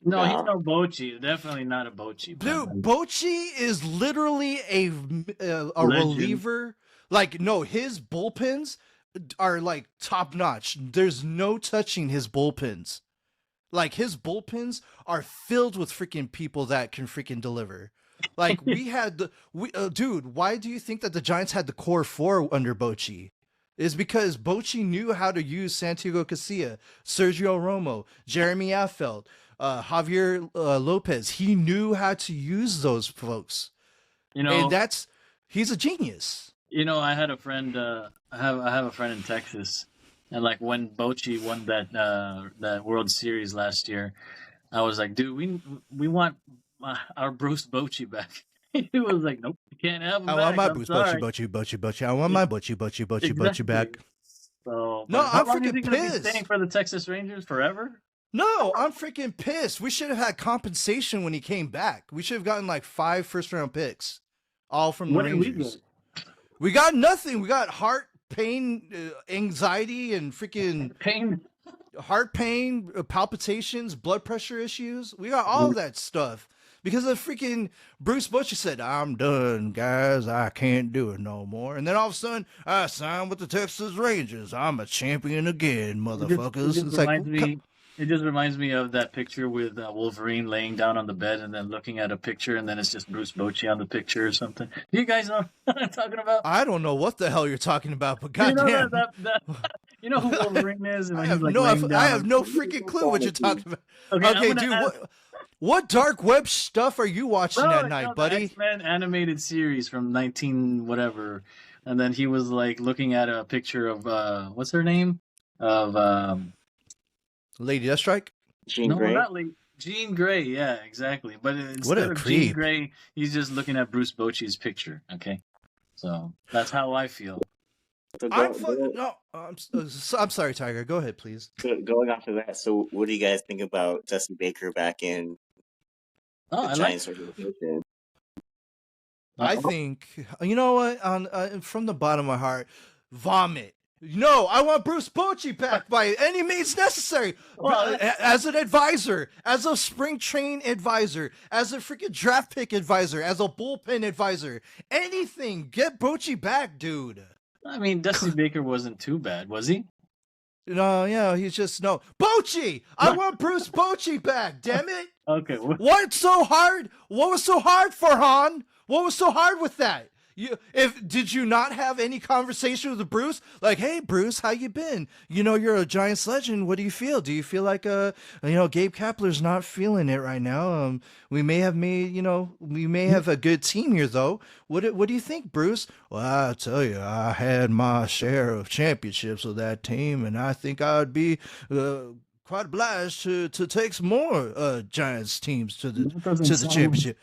No, he's no Bochy. Definitely not a Bochy. Dude, Bochy is literally a reliever. Like, no, his bullpens are like top notch. There's no touching his bullpens. Like, his bullpens are filled with freaking people that can freaking deliver. Like, dude, why do you think that the Giants had the core four under Bochy? Is because Bochy knew how to use Santiago Casilla, Sergio Romo, Jeremy Affeldt, Javier Lopez. He knew how to use those folks. You know, and he's a genius. You know, I had a friend. I have a friend in Texas, and like when Bochy won that World Series last year, I was like, dude, we want our Bruce Bochy back. He was like, nope, you can't have him back. I want my Bruce Bochy. I want my Bochy back. So, no, I'm freaking pissed. Staying for the Texas Rangers forever? No, I'm freaking pissed. We should have had compensation when he came back. We should have gotten like 5 first-round picks, all from the Rangers. We got nothing. We got heart pain, anxiety, and freaking pain, heart pain, palpitations, blood pressure issues. We got all of that stuff because of freaking Bruce Bochy said, "I'm done, guys. I can't do it no more." And then all of a sudden, I signed with the Texas Rangers. I'm a champion again, motherfuckers. It just reminds me of that picture with Wolverine laying down on the bed and then looking at a picture, and then it's just Bruce Bochy on the picture or something. Do you guys know what I'm talking about? I don't know what the hell you're talking about, but goddamn. You know who Wolverine is? I have no freaking clue what you're talking about. Okay, dude, what dark web stuff are you watching at night, buddy? The X-Men animated series from 19 whatever, and then he was like looking at a picture of what's her name of Lady Deathstrike? Jean Grey? Not Jean Grey, yeah, exactly. But instead of Jean Grey, he's just looking at Bruce Bochy's picture, okay? So that's how I feel. So I'm sorry, Tiger. Go ahead, please. Going off of that, so what do you guys think about Dusty Baker back in the Giants organization? I think, you know what, from the bottom of my heart, vomit. No, I want Bruce Bochy back by any means necessary. Well, as an advisor, as a spring train advisor, as a freaking draft pick advisor, as a bullpen advisor, anything. Get Bochy back, dude. I mean, Dusty Baker wasn't too bad, was he? No, yeah, he's just Bochy. I want Bruce Bochy back. Damn it. Okay. What's so hard? What was so hard for Han? What was so hard with that? Did you not have any conversation with Bruce? Like, hey, Bruce, how you been? You know, you're a Giants legend. What do you feel? Do you feel like Gabe Kapler's not feeling it right now? We may have a good team here though. What do you think, Bruce? Well, I tell you, I had my share of championships with that team, and I think I'd be quite obliged to take some more Giants teams to the championship.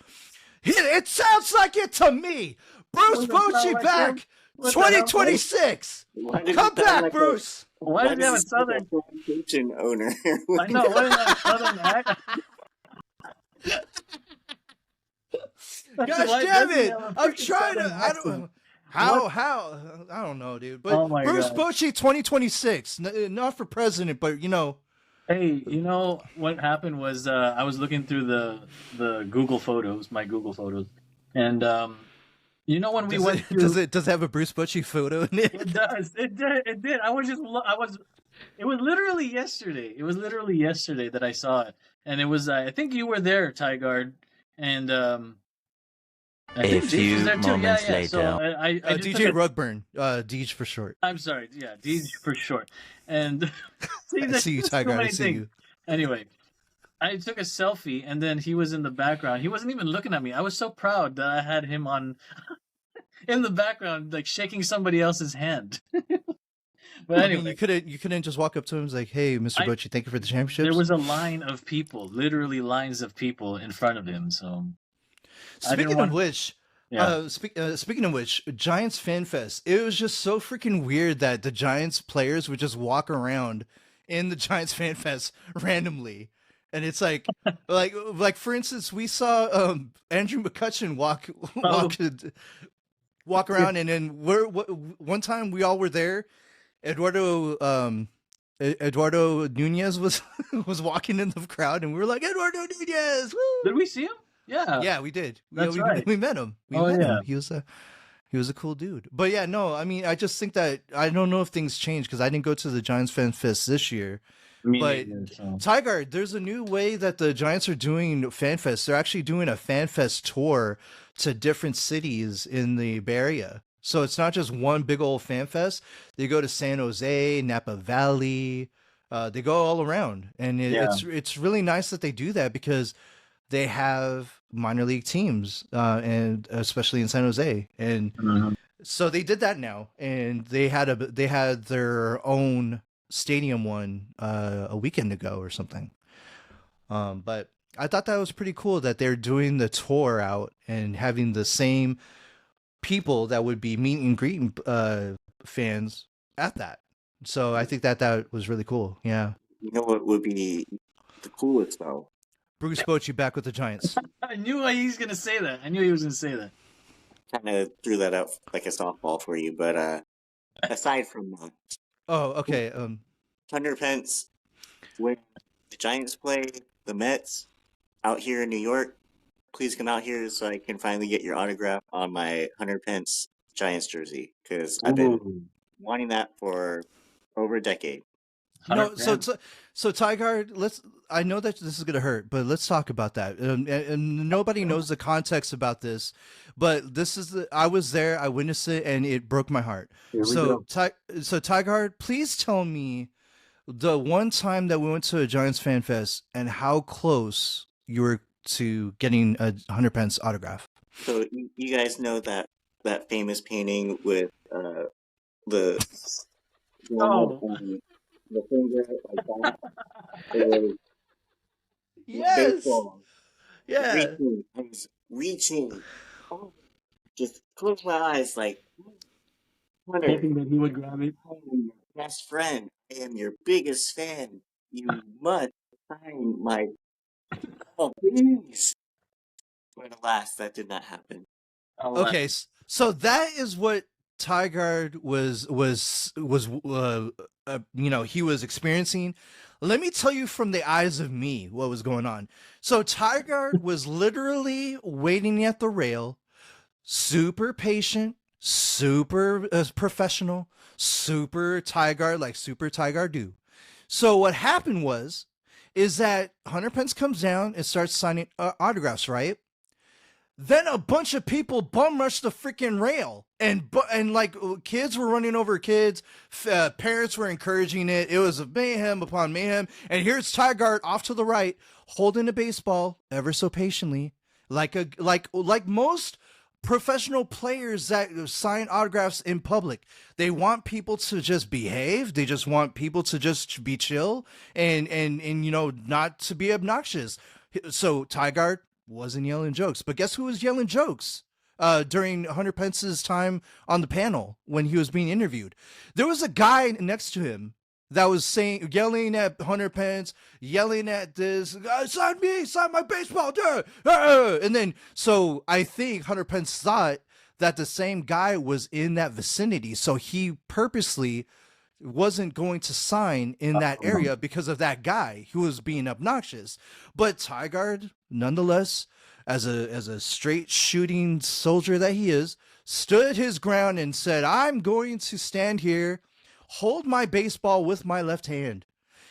It sounds like it to me. Bruce Bochy back, 2026. Come back, Bruce. Why did you have a southern owner? I know. Why did you have a southern accent? Gosh damn it! I'm trying to. I don't. How? I don't know, dude. But Bruce Bochy, 2026. Not for president, but you know. Hey, you know what happened was I was looking through the Google Photos, my Google Photos, and you know when we went to... Does it have a Bruce Bochy photo in it? It does. It did. It was literally yesterday. It was literally yesterday that I saw it, and it was I think you were there, Tiegard, and A few moments later. So I DJ Rugburn, Deej for short. I'm sorry, yeah, Deej for short. And I see you, Tiegard. I see you. Anyway, I took a selfie, and then he was in the background. He wasn't even looking at me. I was so proud that I had him on in the background, like shaking somebody else's hand. But anyway, I mean, you couldn't just walk up to him and say, "Hey, Mr. Butchie, thank you for the championships." There was a line of people, literally lines of people in front of him. So, speaking of which, Giants Fan Fest. It was just so freaking weird that the Giants players would just walk around in the Giants Fan Fest randomly. And it's like for instance, we saw Andrew McCutcheon walk around, and then one time we all were there. Eduardo Nunez was walking in the crowd, and we were like, Eduardo Nunez! Woo! Did we see him? Yeah, we did. That's right. We met him. We met him. He was a cool dude. But yeah, no, I mean, I just think that I don't know if things changed because I didn't go to the Giants Fan Fest this year. But Tiegard, there's a new way that the Giants are doing Fan Fest. They're actually doing a Fan Fest tour to different cities in the Bay Area. So it's not just one big old Fan Fest. They go to San Jose, Napa Valley. They go all around, and it's really nice that they do that because they have minor league teams, and especially in San Jose, and so they did that now, and they had their own stadium one a weekend ago or something. But I thought that was pretty cool that they're doing the tour out and having the same people that would be meet and greeting fans at that. So I think that was really cool. Yeah. You know what would be the coolest though? Bruce Bochy back with the Giants. I knew he was gonna say that. I knew he was gonna say that. Kind of threw that out like a softball for you, but aside from that. Oh, okay. Hunter Pence, when the Giants play the Mets out here in New York, please come out here so I can finally get your autograph on my Hunter Pence Giants jersey, because I've been wanting that for over a decade. No, so Tiegard, I know that this is gonna hurt, but let's talk about that. And nobody knows the context about this, but I was there, I witnessed it, and it broke my heart. So Tiegard, please tell me the one time that we went to a Giants Fan Fest and how close you were to getting a Hunter Pence autograph. So you guys know that famous painting with the finger like that. Yes. Baseball. Yeah. I was reaching. Oh, just close my eyes like. Hunter, hoping that he would grab it. I am your best friend. I am your biggest fan. You must sign my. Oh, please. But alas, that did not happen. Okay, so that is what Tiegard was he was experiencing. Let me tell you from the eyes of me what was going on. So Tiegard was literally waiting at the rail, super patient, super professional, super Tiegard, like super Tiegard do. So what happened is that Hunter Pence comes down and starts signing autographs, right? Then a bunch of people bum rushed the freaking rail, and like kids were running over kids, parents were encouraging it. It was a mayhem upon mayhem. And here's Tiegard off to the right, holding a baseball ever so patiently, like most professional players that sign autographs in public. They want people to just behave. They just want people to just be chill and not to be obnoxious. So Tiegard wasn't yelling jokes, but guess who was yelling jokes during Hunter Pence's time on the panel when he was being interviewed? There was a guy next to him that was yelling at Hunter Pence, yelling at this, sign my baseball, and then so I think Hunter Pence thought that the same guy was in that vicinity, so he purposely wasn't going to sign in that area because of that guy who was being obnoxious. But Tiegard, nonetheless, as a straight shooting soldier that he is, stood his ground and said, I'm going to stand here, hold my baseball with my left hand,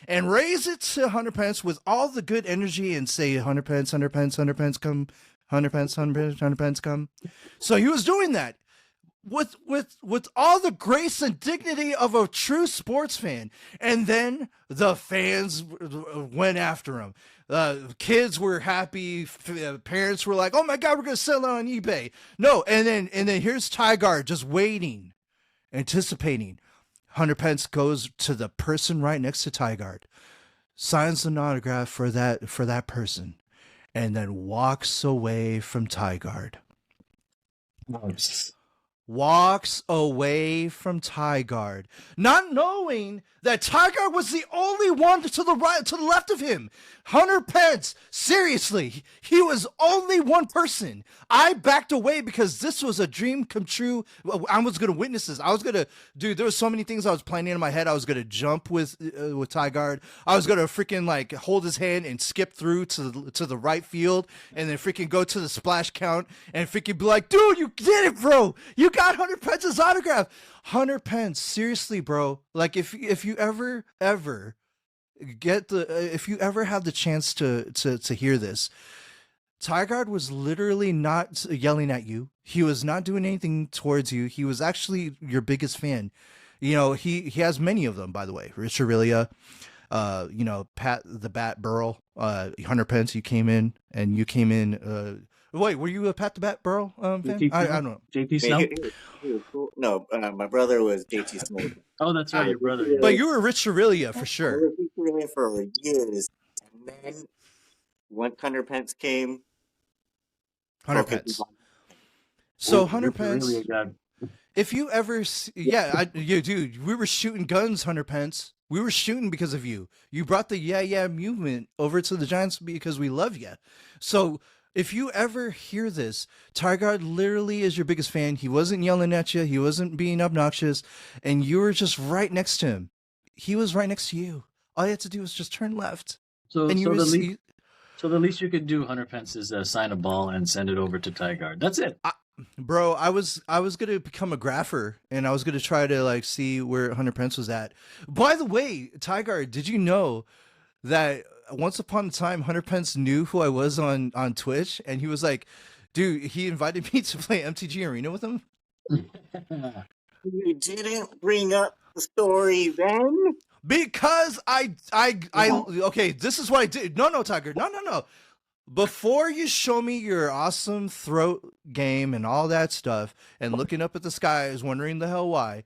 and raise it to Hunter Pence with all the good energy and say, Hunter Pence, come 100 pence come. So he was doing that with all the grace and dignity of a true sports fan, and then the fans went after him. Kids were happy. Parents were like, "Oh my God, we're gonna sell it on eBay." No, and then here's Tiegard just waiting, anticipating. 100 pence goes to the person right next to Tiegard, signs an autograph for that person, and then walks away from Tiegard. Walks away from Tiegard, not knowing that Tiegard was the only one to the left of him. 100 pence, seriously, he was only one person. I backed away because this was a dream come true. I was gonna witness this. There was so many things I was planning in my head. I was gonna jump with Tiegard. I was gonna freaking like hold his hand and skip through to the right field, and then freaking go to the splash count and freaking be like, "Dude, you did it, bro! You got 100 Pence's autograph." 100 pence, seriously, bro. Like if you ever if you ever have the chance to hear this, Tiegard was literally not yelling at you. He was not doing anything towards you. He was actually your biggest fan. You know, he has many of them, by the way. Rich Aurelia, Pat the Bat Burrell, 100 pence. You came in. Wait, were you a Pat the Bat Burrell fan? I don't know. JT Snow? No, my brother was JT Snow. Oh, that's right, your brother. Yeah. But you were Rich Aurelia for sure. I was Rich Aurelia for years, and then 100 pence came. 100 pence. So 100 pence. If you ever, dude, we were shooting guns, 100 pence. We were shooting because of you. You brought the yeah movement over to the Giants because we love you. So if you ever hear this, Tiegard literally is your biggest fan. He wasn't yelling at you. He wasn't being obnoxious. And you were just right next to him. He was right next to you. All you had to do was just turn left. So the least you could do, 100 pence, is sign a ball and send it over to Tiegard. That's it. Bro, I was going to become a grapher, and I was going to try to like see where 100 pence was at. By the way, Tiegard, did you know that once upon a time, 100 pence knew who I was on Twitch, and he was like, dude, he invited me to play MTG Arena with him. You didn't bring up the story then? Because okay, this is what I did. No, Tiger. No. Before you show me your awesome throat game and all that stuff, and looking up at the skies, wondering the hell why,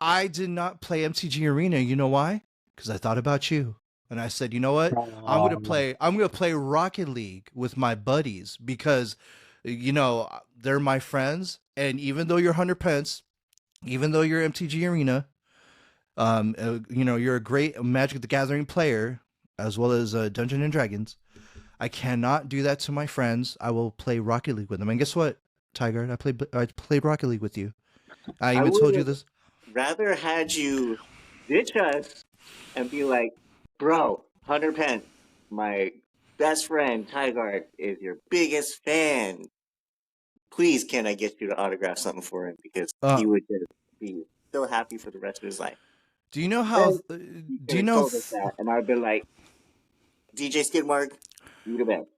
I did not play MTG Arena. You know why? Because I thought about you. And I said, you know what? I'm gonna play Rocket League with my buddies because, they're my friends. And even though you're 100 pence, even though you're MTG Arena, you're a great Magic the Gathering player as well as Dungeons and Dragons. I cannot do that to my friends. I will play Rocket League with them. And guess what, Tiger? I played Rocket League with you. I even told you this. Rather had you ditch us and be like, bro, 100 pence, my best friend Tiegard is your biggest fan. Please, can I get you to autograph something for him? Because he would just be so happy for the rest of his life. Do you know how? Do you know? That, and I'd be like, DJ Skidmark, you the best.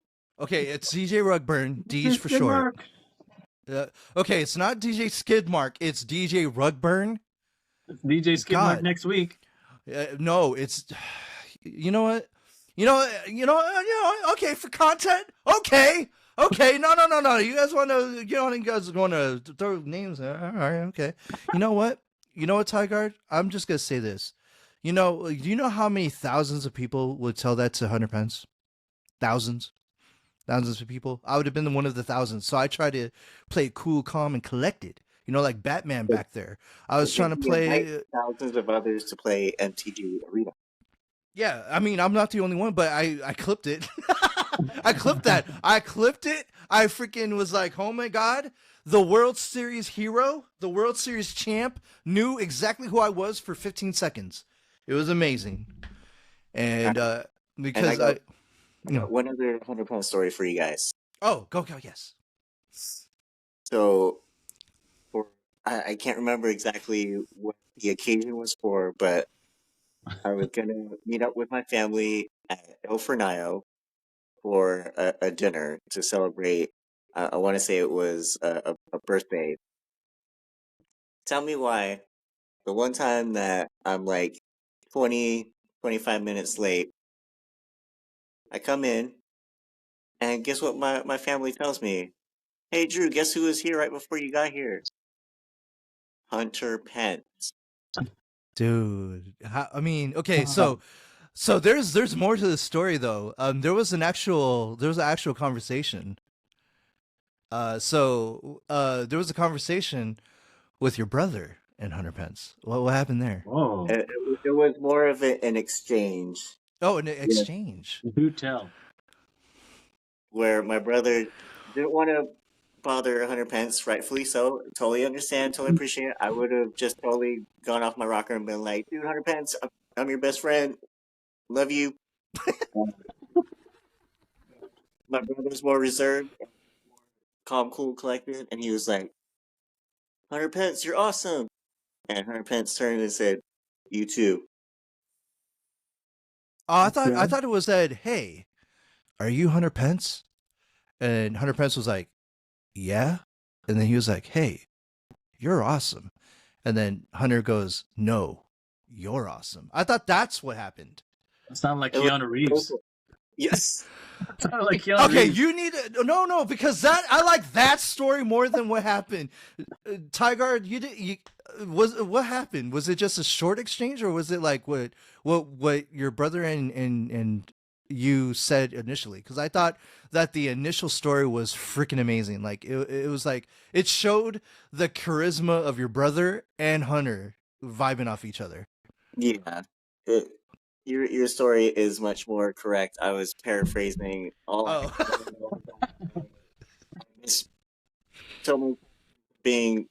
Okay, it's DJ Rugburn, Deej for short. Okay, it's not DJ Skidmark, it's DJ Rugburn. It's DJ Skidmark next week. No, it's. You know what? Okay, for content. Okay. No. You guys want to throw names? All right. Okay. You know what, Tiegard? I'm just gonna say this. Do you know how many thousands of people would tell that to 100 pence? Thousands of people. I would have been one of the thousands. So I tried to play it cool, calm, and collected. Like Batman back there. I was trying to play thousands of others to play MTG Arena. Yeah, I mean, I'm not the only one, but I clipped it. I clipped that. I clipped it. I freaking was like, oh my God, the World Series hero, the World Series champ knew exactly who I was for 15 seconds. It was amazing. And because one other 100 pence story for you guys. Oh, go, yes. So, I can't remember exactly what the occasion was for, but I was going to meet up with my family at El Fornillo for a dinner to celebrate I want to say it was a birthday. Tell me why the one time that I'm like 20, 25 minutes late, I come in and guess what my family tells me? Hey Drew, guess who was here right before you got here? Hunter Pence. Dude, I mean, okay, so there's more to the story though. There was an actual conversation. There was a conversation with your brother and Hunter Pence. What happened there? Whoa. It was more of an exchange. Oh, an exchange. Do tell. Where my brother didn't want to bother Hunter Pence, rightfully so. Totally understand, totally appreciate it. I would have just totally gone off my rocker and been like, dude, Hunter Pence, I'm your best friend. Love you. My brother's more reserved, calm, cool, collected, and he was like, Hunter Pence, you're awesome. And Hunter Pence turned and said, you too. Oh, I thought it was that, hey, are you Hunter Pence? And Hunter Pence was like, yeah. And then he was like, hey, you're awesome. And then Hunter goes, no, you're awesome. I thought that's what happened. It sounded like Keanu Reeves. Yes. It sounded like Keanu Okay, Reeves. you need to, no, because I like that story more than what happened. Tiegard, what happened? Was it just a short exchange, or was it like what your brother and you said initially? Because I thought that the initial story was freaking amazing. Like it was like it showed the charisma of your brother and Hunter vibing off each other. Yeah. Your story is much more correct. I was paraphrasing all. Oh. So much being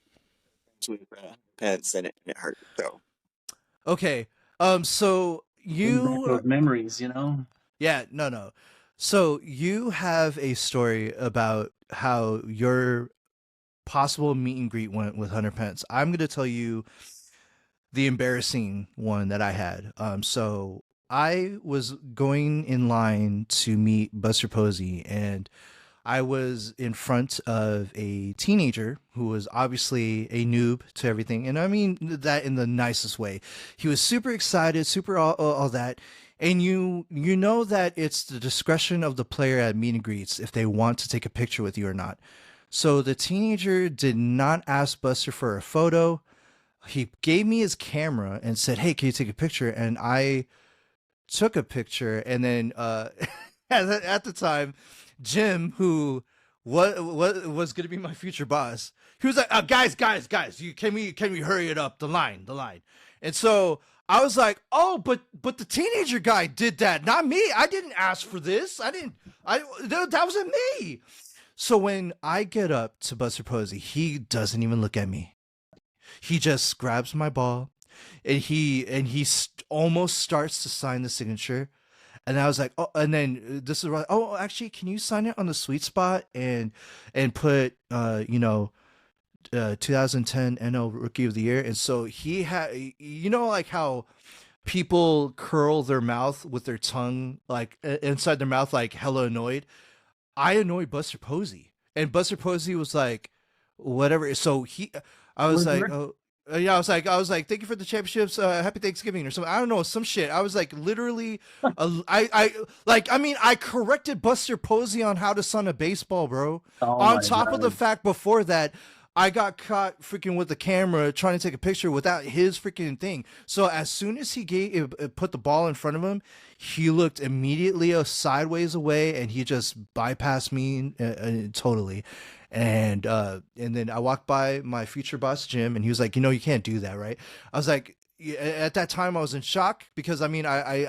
with Pence and it hurt. So Okay. So Those memories, you know. Yeah, no. So you have a story about how your possible meet and greet went with Hunter Pence. I'm going to tell you the embarrassing one that I had. So I was going in line to meet Buster Posey, and I was in front of a teenager who was obviously a noob to everything. And I mean that in the nicest way. He was super excited, super all that. And you know that it's the discretion of the player at meet and greets if they want to take a picture with you or not. So the teenager did not ask Buster for a photo. He gave me his camera and said, hey, can you take a picture? And I took a picture. And then at the time, Jim, who was going to be my future boss, he was like, guys, can we hurry it up? The line. And so I was like, oh, but the teenager guy did that, not me. I didn't ask for this. That wasn't me. So when I get up to Buster Posey, he doesn't even look at me. He just grabs my ball, and he almost starts to sign the signature. And I was like, oh, and then this is right. Oh, actually, can you sign it on the sweet spot and put 2010 NL Rookie of the Year? And so he had, like how people curl their mouth with their tongue, like inside their mouth, like hella annoyed. I annoyed Buster Posey, and Buster Posey was like, whatever. So I was like, oh. Yeah, I was like, thank you for the championships. Happy Thanksgiving or something. I don't know, some shit. I was like, literally, I corrected Buster Posey on how to sign a baseball, bro. On top of the fact, before that, I got caught freaking with the camera trying to take a picture without his freaking thing. So as soon as he put the ball in front of him, he looked immediately sideways away, and he just bypassed me totally. And then I walked by my future boss, Jim, and he was like, you can't do that, right? I was like, at that time I was in shock because I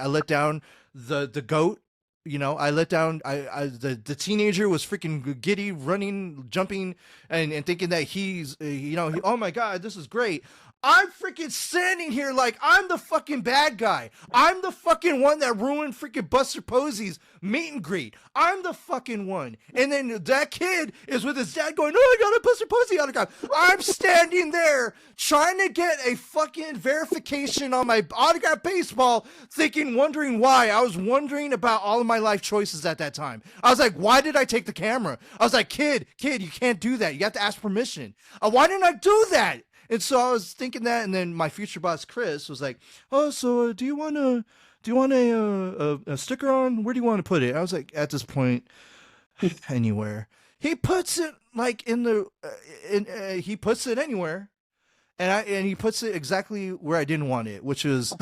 let down the goat. I let down the teenager was freaking giddy, running, jumping, and thinking that he's oh my God, this is great. I'm freaking standing here like I'm the fucking bad guy. I'm the fucking one that ruined freaking Buster Posey's meet and greet. I'm the fucking one. And then that kid is with his dad going, oh, I got a Buster Posey autograph. I'm standing there trying to get a fucking verification on my autograph baseball, wondering why. I was wondering about all of my life choices at that time. I was like, why did I take the camera? I was like, kid, you can't do that. You have to ask permission. Why didn't I do that? And so I was thinking that, and then my future boss Chris was like, "Oh, so do you want a sticker on? Where do you want to put it?" I was like, at this point, anywhere. He puts it like in the, he puts it anywhere, and he puts it exactly where I didn't want it, which is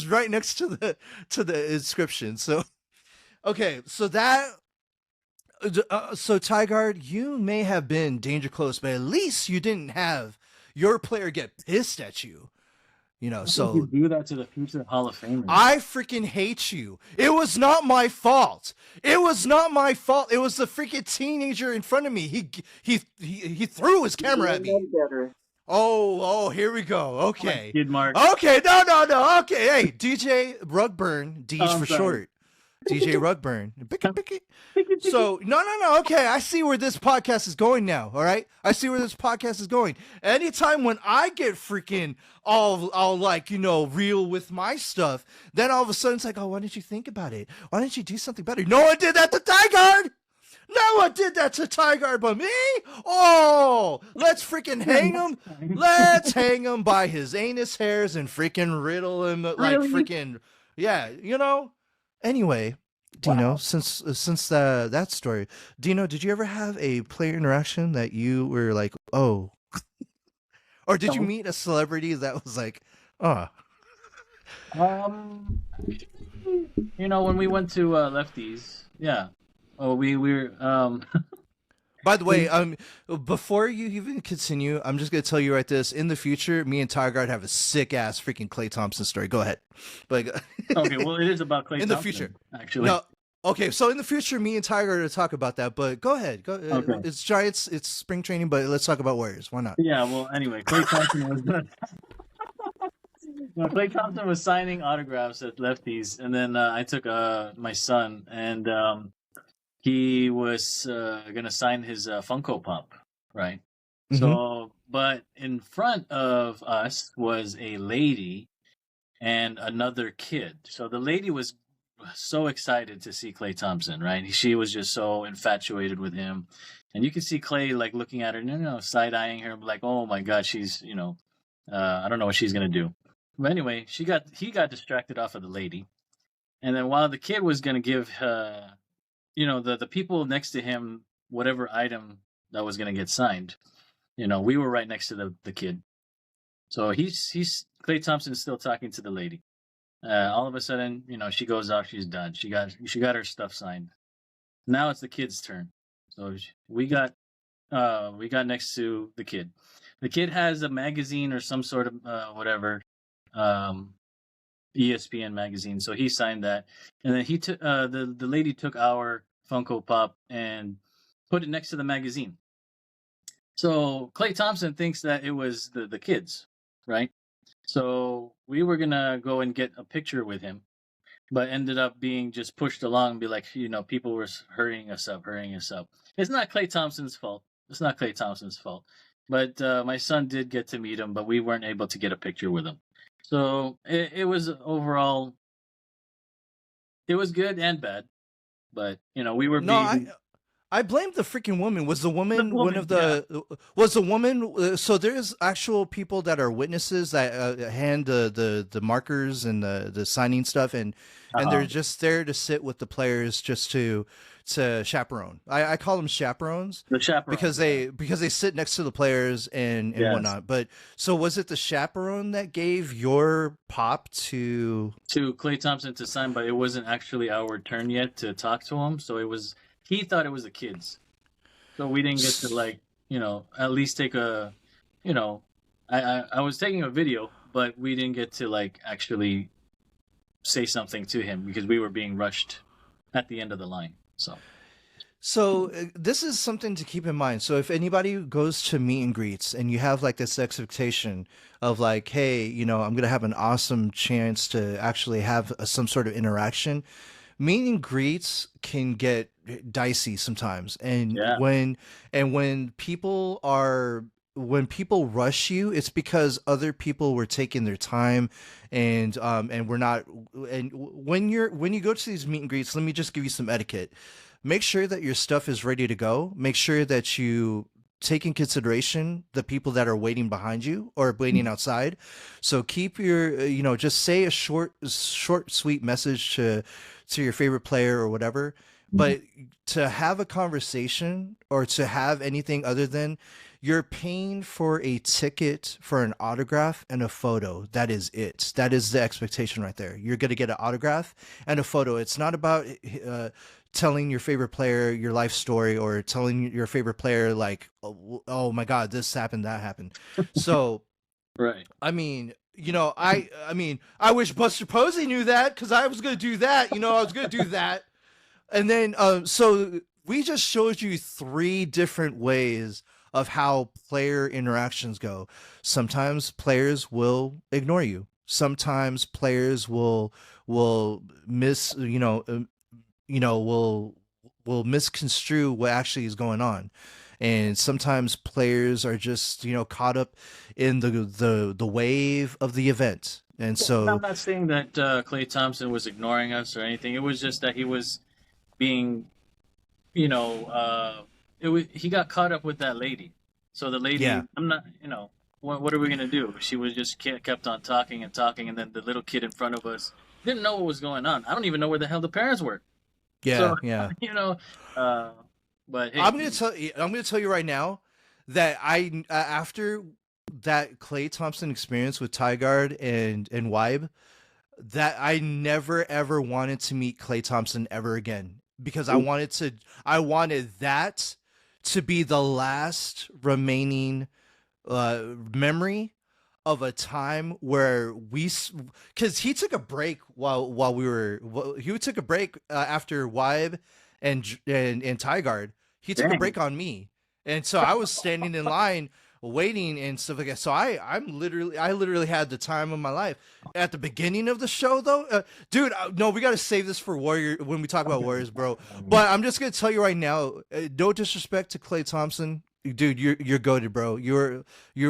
right next to the inscription. So, okay, so that. So Tiegard, you may have been danger close, but at least you didn't have your player get pissed at you. You know, so you do that to the future Hall of Famers. I freaking hate you. It was not my fault. It was not my fault. It was the freaking teenager in front of me. He threw his camera at me. Oh, here we go. Okay. Kid Mark. Okay, no. Okay, hey, DJ Rugburn, Deej for short. DJ Rugburn. So, no. Okay, I see where this podcast is going now, all right? I see where this podcast is going. Anytime when I get freaking all like, you know, real with my stuff, then all of a sudden it's like, oh, why didn't you think about it? Why didn't you do something better? No one did that to Tiegard! No one did that to Tiegard but me! Oh, let's freaking hang him. Let's hang him by his anus hairs and freaking riddle him like freaking, yeah, you know? Anyway, Dino, wow. since that story, Dino, did you ever have a player interaction that you were like, oh, or did you meet a celebrity that was like, oh? You know, when we went to Lefties, yeah. Oh, we were. By the way, before you even continue, I'm just gonna tell you right this. In the future, me and Tiegard have a sick ass freaking Klay Thompson story. Go ahead. But okay, well, it is about Klay Thompson. In the future, actually. No, okay, so in the future, me and Tiegard are to talk about that. But go ahead. Go. Okay. It's Giants. It's spring training, but let's talk about Warriors. Why not? Yeah. Well, anyway, Klay Thompson was. Klay Thompson was signing autographs at Lefties, and then I took my son and. He was going to sign his Funko Pop, right? Mm-hmm. So, but in front of us was a lady and another kid. So the lady was so excited to see Klay Thompson, right? She was just so infatuated with him. And you can see Klay like looking at her, you know, side-eyeing her, like, oh my God, she's, you know, I don't know what she's going to do. But anyway, he got distracted off of the lady. And then while the kid was going to give you know, the people next to him, whatever item that was going to get signed, you know, we were right next to the kid. So he's Klay Thompson's still talking to the lady. All of a sudden, you know, she goes off. She's done. She got her stuff signed. Now it's the kid's turn. So we got next to the kid. The kid has a magazine or some sort of whatever. ESPN magazine, so he signed that, and then he took the lady took our Funko Pop and put it next to the magazine. So Klay Thompson thinks that it was the kids, right? So we were gonna go and get a picture with him, but ended up being just pushed along and be like, you know, people were hurrying us up. It's not Klay Thompson's fault. But my son did get to meet him, but we weren't able to get a picture with him. So it was overall, it was good and bad, but you know we were. No, I blamed the freaking woman. Was the woman one of the? Yeah. Was the woman? So there's actual people that are witnesses that hand the markers and the signing stuff, and they're just there to sit with the players just to chaperone. I call them chaperones. The chaperones because they sit next to the players and yes. whatnot. But so was it the chaperone that gave your pop to Klay Thompson to sign? But it wasn't actually our turn yet to talk to him. So it was. He thought it was the kids. So we didn't get to like, you know, at least take a, you know, I was taking a video, but we didn't get to like actually say something to him because we were being rushed at the end of the line. So this is something to keep in mind. So if anybody goes to meet and greets and you have like this expectation of like, hey, I'm gonna have an awesome chance to actually have some sort of interaction, meet and greets can get dicey sometimes. And Yeah. when people rush you, it's because other people were taking their time, and we're not. And when you go to these meet and greets, let me just give you some etiquette. Make sure that your stuff is ready to go. Make sure that you take in consideration the people that are waiting behind you or waiting outside. So keep your, just say a short, sweet message to your favorite player or whatever. But to have a conversation or to have anything other than, you're paying for a ticket for an autograph and a photo. That is it. That is the expectation right there. You're going to get an autograph and a photo. It's not about telling your favorite player your life story or telling your favorite player like, oh my God, this happened, that happened. So, right. I mean, I wish Buster Posey knew that, because I was going to do that. I was going to do that. And then, so we just showed you 3 different ways of how player interactions go. Sometimes players will ignore you. Sometimes players will miss, will misconstrue what actually is going on. And sometimes players are just, caught up in the wave of the event. And so I'm not saying that Klay Thompson was ignoring us or anything. It was just that he was being, he got caught up with that lady. So the lady, Yeah. I'm not, what are we gonna do? She was just kept on talking, and then the little kid in front of us didn't know what was going on. I don't even know where the hell the parents were. Yeah, So, yeah. But hey, I'm gonna tell you right now that after that Klay Thompson experience with Tiegard and Weib, that I never ever wanted to meet Klay Thompson ever again, because I wanted that to be the last remaining memory of a time where because he took a break he took a break after Weib and Tiegard. He took a break on me, and so I was standing in line waiting and stuff like that. So I literally had the time of my life at the beginning of the show, though. Dude, no, we got to save this for Warrior when we talk about Warriors, bro. But I'm just gonna tell you right now, no disrespect to Klay Thompson, dude, you're goated, bro. You're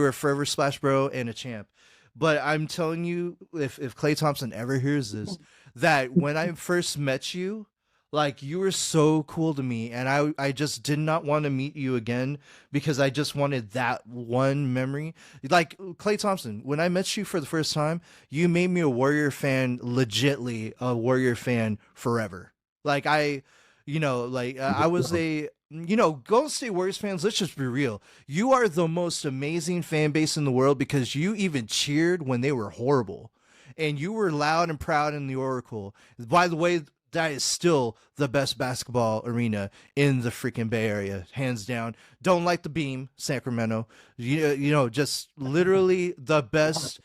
a forever Splash Bro and a champ. But I'm telling you, if Klay Thompson ever hears this, that when I first met you, like, you were so cool to me, and I just did not want to meet you again, because I just wanted that one memory. Like, Klay Thompson, when I met you for the first time, you made me a Warrior fan, legitly a Warrior fan forever. Like, I was a, Golden State Warriors fans, let's just be real. You are the most amazing fan base in the world, because you even cheered when they were horrible. And you were loud and proud in the Oracle. By the way, that is still the best basketball arena in the freaking Bay Area, hands down. Don't like the Beam, Sacramento. Just literally the best.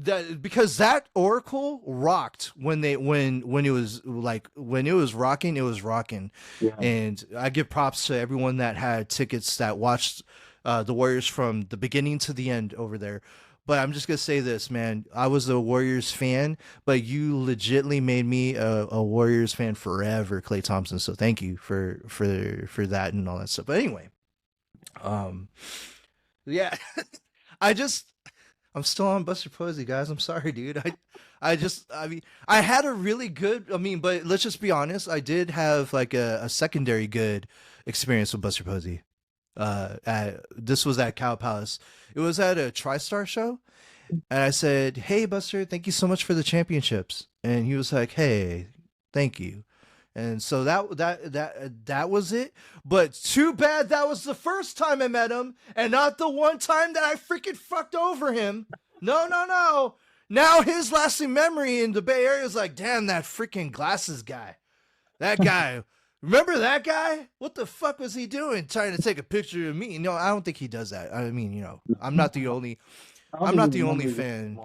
Because that Oracle rocked when it was rocking, it was rocking. Yeah. And I give props to everyone that had tickets that watched the Warriors from the beginning to the end over there. But I'm just gonna say this, man. I was a Warriors fan, but you legitly made me a Warriors fan forever, Klay Thompson. So thank you for that and all that stuff. But anyway, yeah, I'm still on Buster Posey, guys. I'm sorry, dude. I had a really good. But let's just be honest. I did have like a secondary good experience with Buster Posey. This was at Cow Palace. It was at a TriStar show, and I said, "Hey, Buster, thank you so much for the championships." And he was like, "Hey, thank you." And so that was it. But too bad that was the first time I met him, and not the one time that I freaking fucked over him. No. Now his lasting memory in the Bay Area is like, damn, that freaking glasses guy. That guy. Remember that guy? What the fuck was he doing? Trying to take a picture of me? No, I don't think he does that. I'm not the only fan.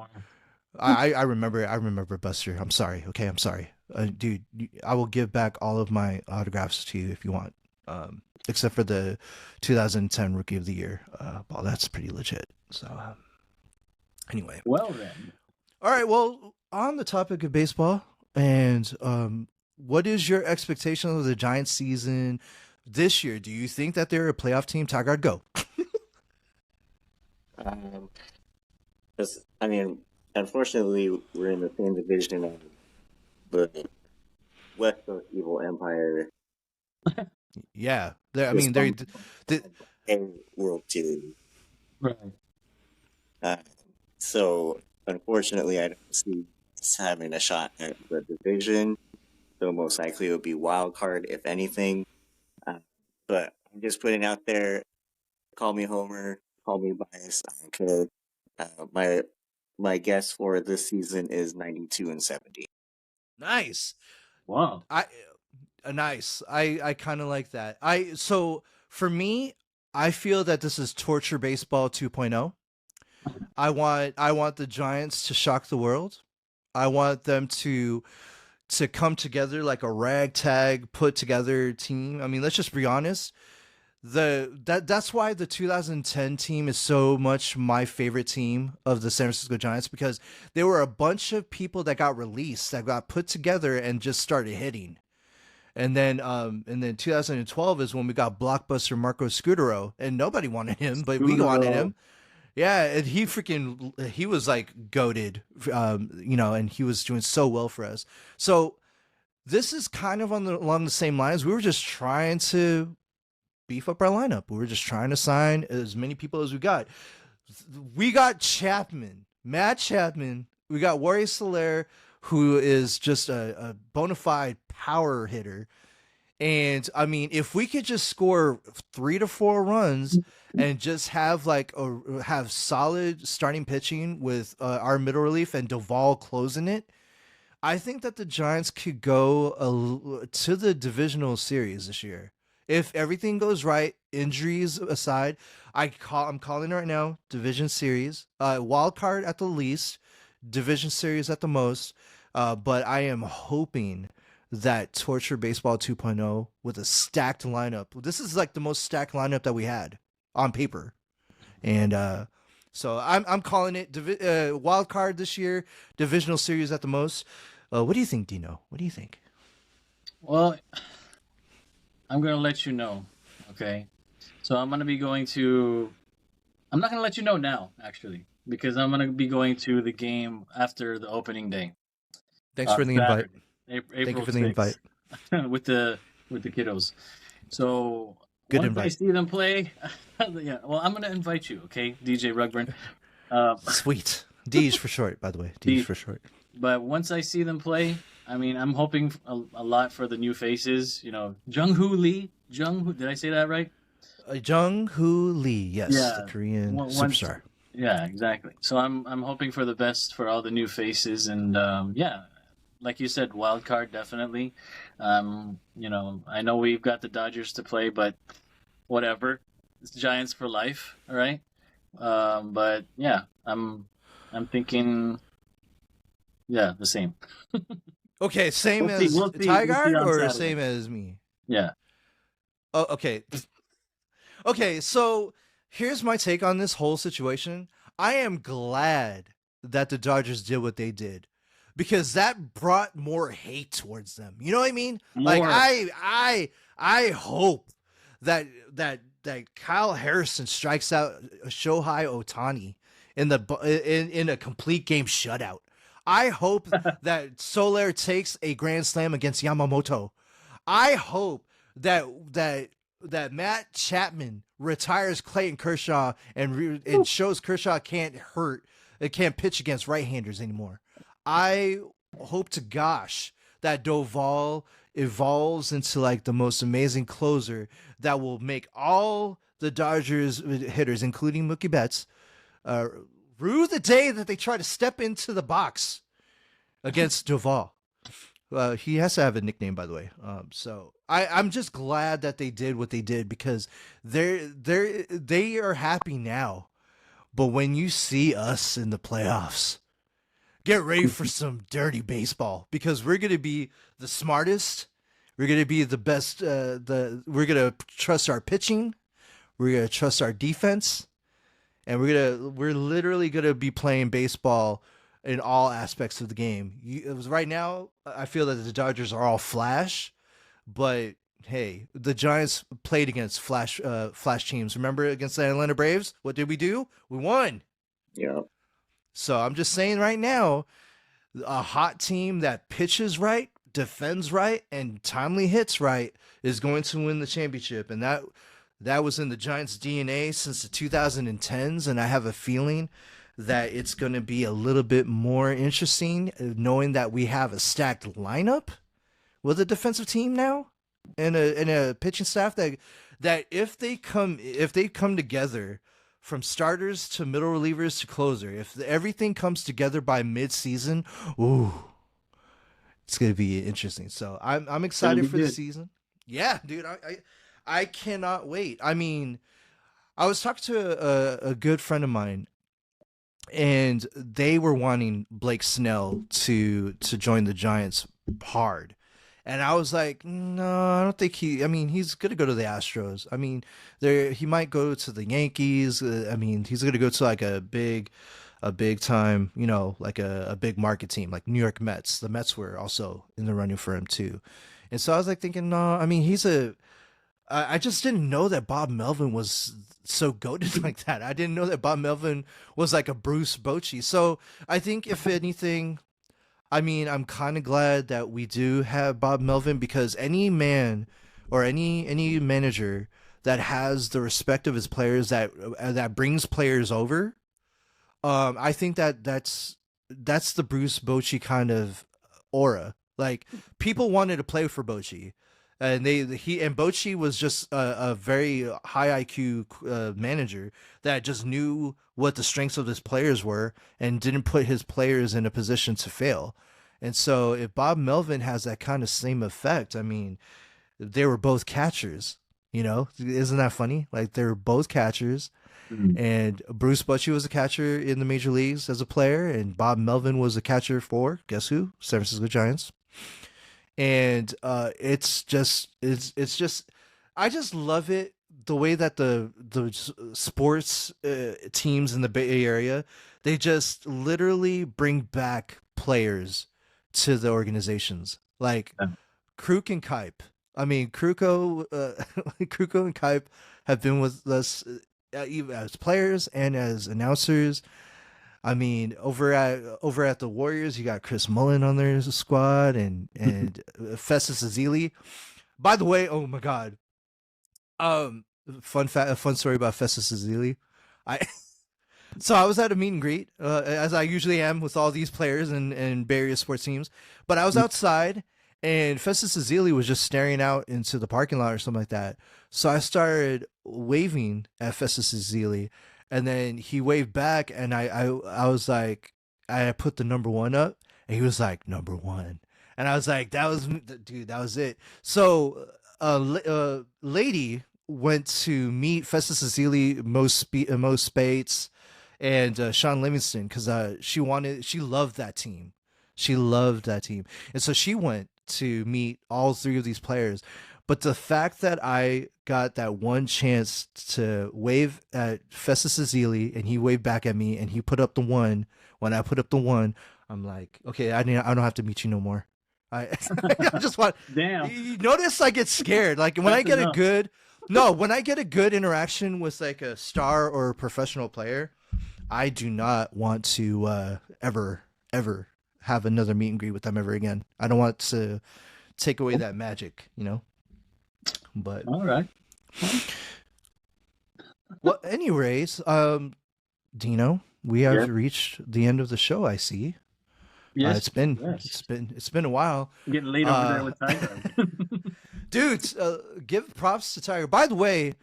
I remember Buster. I'm sorry. Okay, I'm sorry. Dude, I will give back all of my autographs to you if you want. except for the 2010 Rookie of the Year. Well, that's pretty legit. So anyway. Well then. All right. Well, on the topic of baseball, and what is your expectation of the Giants season this year? Do you think that they're a playoff team? Tiegard, go. I mean, unfortunately, we're in the same division of the West Coast Evil Empire. Yeah, I mean, they're World Series. Right. So, unfortunately, I don't see us having a shot at the division. So, most likely it would be wild card, if anything. But I'm just putting out there, call me Homer, call me biased, I don't care. My guess for this season is 92-70. Nice. Wow. Nice. I kind of like that. So for me, I feel that this is torture baseball 2.0. I want the Giants to shock the world. I want them to come together like a ragtag put together team. I mean, let's just be honest. That's why the 2010 team is so much my favorite team of the San Francisco Giants, because there were a bunch of people that got released, that got put together and just started hitting. And then 2012 is when we got blockbuster Marco Scudero, and nobody wanted him, but we wanted him. Yeah, and he was like goated, and he was doing so well for us. So this is kind of along the same lines. We were just trying to beef up our lineup. We were just trying to sign as many people as we got. We got Matt Chapman. We got Warrior Soler, who is just a bona fide power hitter. And I mean, if we could just score 3 to 4 runs and just have have solid starting pitching with our middle relief and Duvall closing it, I think that the Giants could go to the divisional series this year. If everything goes right, injuries aside, I'm calling it right now, division series, wild card at the least, division series at the most. But I am hoping that Torture Baseball 2.0 with a stacked lineup. This is like the most stacked lineup that we had on paper. And so I'm calling it wild card this year, divisional series at the most. What do you think, Dino? What do you think? Well, I'm going to let you know, okay? So I'm going to be going to... I'm not going to let you know now, actually, because I'm going to be going to the game after the opening day. Thanks for the invite. April Thank you for the invite. with the kiddos. So good once invite. I see them play, yeah. Well, I'm going to invite you, okay, DJ Rugburn. Sweet. Deej for short, by the way. Deej for short. But once I see them play, I mean, I'm hoping a lot for the new faces. You know, Jung-Hoo Lee. Did I say that right? Jung-Hoo Lee. Yes, yeah. the Korean superstar. Yeah, exactly. So I'm hoping for the best for all the new faces, and yeah, like you said, wild card definitely. You know, I know we've got the Dodgers to play, but whatever. It's Giants for life, all right? But yeah, I'm thinking, yeah, the same. Okay, same as Tiegard or same as me? Yeah. Oh, okay. Okay, so here's my take on this whole situation. I am glad that the Dodgers did what they did, because that brought more hate towards them. You know what I mean? More. Like I hope that Kyle Harrison strikes out Shohei Ohtani in a complete game shutout. I hope that Soler takes a grand slam against Yamamoto. I hope that Matt Chapman retires Clayton Kershaw and shows Kershaw can't pitch against right-handers anymore. I hope to gosh that Duvall evolves into like the most amazing closer that will make all the Dodgers hitters, including Mookie Betts, rue the day that they try to step into the box against Duvall. He has to have a nickname, by the way. So I'm just glad that they did what they did, because they are happy now. But when you see us in the playoffs, get ready for some dirty baseball, because we're going to be the smartest, We're gonna be the best. We're gonna trust our pitching. We're gonna trust our defense, and we're literally gonna be playing baseball in all aspects of the game. Right now, I feel that the Dodgers are all flash, but hey, the Giants played against flash teams. Remember against the Atlanta Braves? What did we do? We won. Yeah. So I'm just saying right now, a hot team that pitches right, defends right, and timely hits right is going to win the championship. And that was in the Giants' DNA since the 2010s, and I have a feeling that it's going to be a little bit more interesting knowing that we have a stacked lineup with a defensive team now and a pitching staff that if they come together from starters to middle relievers to closer, if everything comes together by mid-season, ooh, it's going to be interesting. So I'm excited for the season. Yeah, dude, I cannot wait. I mean, I was talking to a good friend of mine, and they were wanting Blake Snell to join the Giants hard. And I was like, no, I don't think he's going to go to the Astros. I mean, he might go to the Yankees. I mean, he's going to go to like a big time, like a big market team, like New York Mets. The Mets were also in the running for him too. And so I was like thinking, no, I mean, I just didn't know that Bob Melvin was so goated like that. I didn't know that Bob Melvin was like a Bruce Bochy. So I think if anything, I mean, I'm kind of glad that we do have Bob Melvin, because any man or any manager that has the respect of his players, that brings players over, I think that's the Bruce Bochy kind of aura. Like, people wanted to play for Bochy. And Bochy was just a very high IQ manager that just knew what the strengths of his players were and didn't put his players in a position to fail. And so if Bob Melvin has that kind of same effect, I mean, they were both catchers, isn't that funny? Like, they were both catchers. Mm-hmm. And Bruce Bochy was a catcher in the major leagues as a player, and Bob Melvin was a catcher for, guess who? San Francisco Giants. And it's just I just love it, the way that the sports teams in the Bay Area, they just literally bring back players to the organizations, like Kruk and Kipe. I mean, Kruko and Kipe have been with us as players and as announcers. I mean, over at the Warriors, you got Chris Mullin on their squad and Festus Ezeli. By the way, oh my God, fun story about Festus Ezeli. So I was at a meet and greet, as I usually am with all these players and Bay Area sports teams. But I was outside, and Festus Ezeli was just staring out into the parking lot or something like that. So I started waving at Festus Ezeli. And then he waved back, and I was like, I put the number 1 up, and he was like, number 1. And I was like, that was it. So a lady went to meet Festus Ezeli, Mo Spates, and Sean Livingston, because she loved that team. She loved that team. And so she went to meet all 3 of these players. But the fact that I got that one chance to wave at Festus Ezeli, and he waved back at me, and he put up the 1. When I put up the 1, I'm like, okay, I don't have to meet you no more. I just want. Damn. You notice I get scared. Like when I get a good interaction with like a star or a professional player, I do not want to ever have another meet and greet with them ever again. I don't want to take away that magic, But all right. Well, anyways, Dino, we have reached the end of the show. I see. Yes, it's been a while. Getting late over there with Tiegard. Dudes, give props to Tiegard. By the way,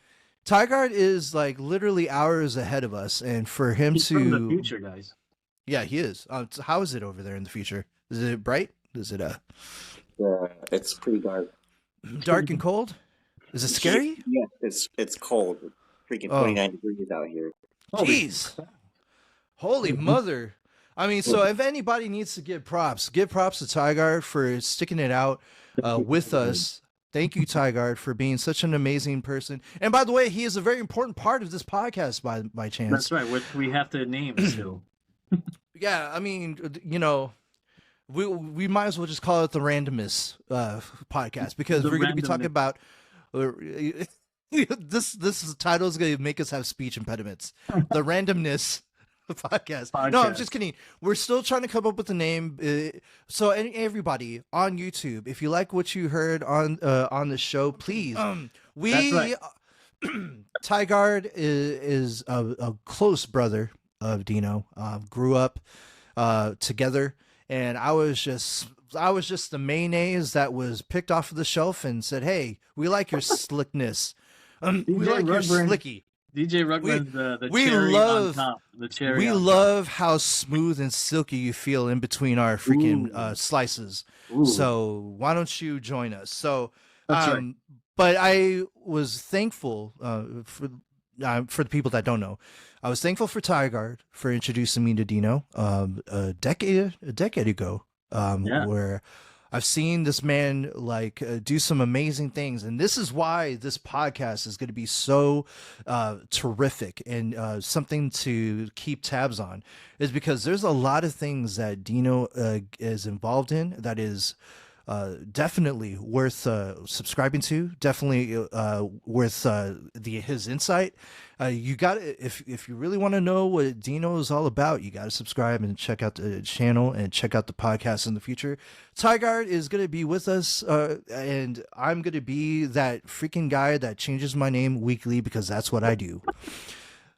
Tiegard is like literally hours ahead of us, and for him He's from the future, guys. Yeah, he is. So how is it over there in the future? Is it bright? Is it it's pretty dark. Dark and cold? Is it scary? Yeah, it's cold. It's freaking 29 degrees out here. Jeez. Holy mother. I mean, so if anybody needs to give props to Tiegard for sticking it out with us. Thank you, Tiegard, for being such an amazing person. And by the way, he is a very important part of this podcast by chance. That's right. We have to name still. Yeah, I mean, you know, we might as well just call it the Randomness podcast because we're going to be talking about this title is going to make us have speech impediments. The Randomness podcast. No, I'm just kidding. We're still trying to come up with a name. So everybody on YouTube, if you like what you heard on the show, please. Tiegard is a close brother of Dino. Grew up together, and I was just the mayonnaise that was picked off of the shelf and said, "Hey, we like your slickness. We like your slicky." DJ Rugburn, the cherry on top. The cherry. We love how smooth and silky you feel in between our freaking slices. Ooh. So why don't you join us? So, right. But I was thankful for the people that don't know. I was thankful for Tiegard for introducing me to Dino a decade ago, where I've seen this man do some amazing things, and this is why this podcast is going to be so terrific and something to keep tabs on, is because there's a lot of things that Dino is involved in that is definitely worth subscribing to. Definitely worth his insight. You got if you really want to know what Dino is all about, you got to subscribe and check out the channel and check out the podcast in the future. Tiegard is going to be with us, and I'm going to be that freaking guy that changes my name weekly because that's what I do.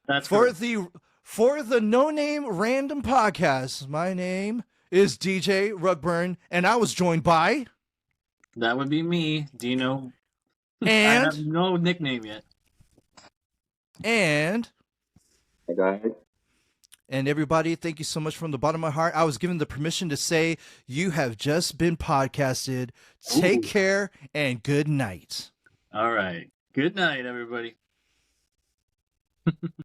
That's for the No Name Random Podcast. My name is DJ Rugburn, and I was joined by... That would be me, Dino. And... I have no nickname yet. And... Hey, guys. And everybody, thank you so much from the bottom of my heart. I was given the permission to say you have just been podcasted. Take care, and good night. All right. Good night, everybody.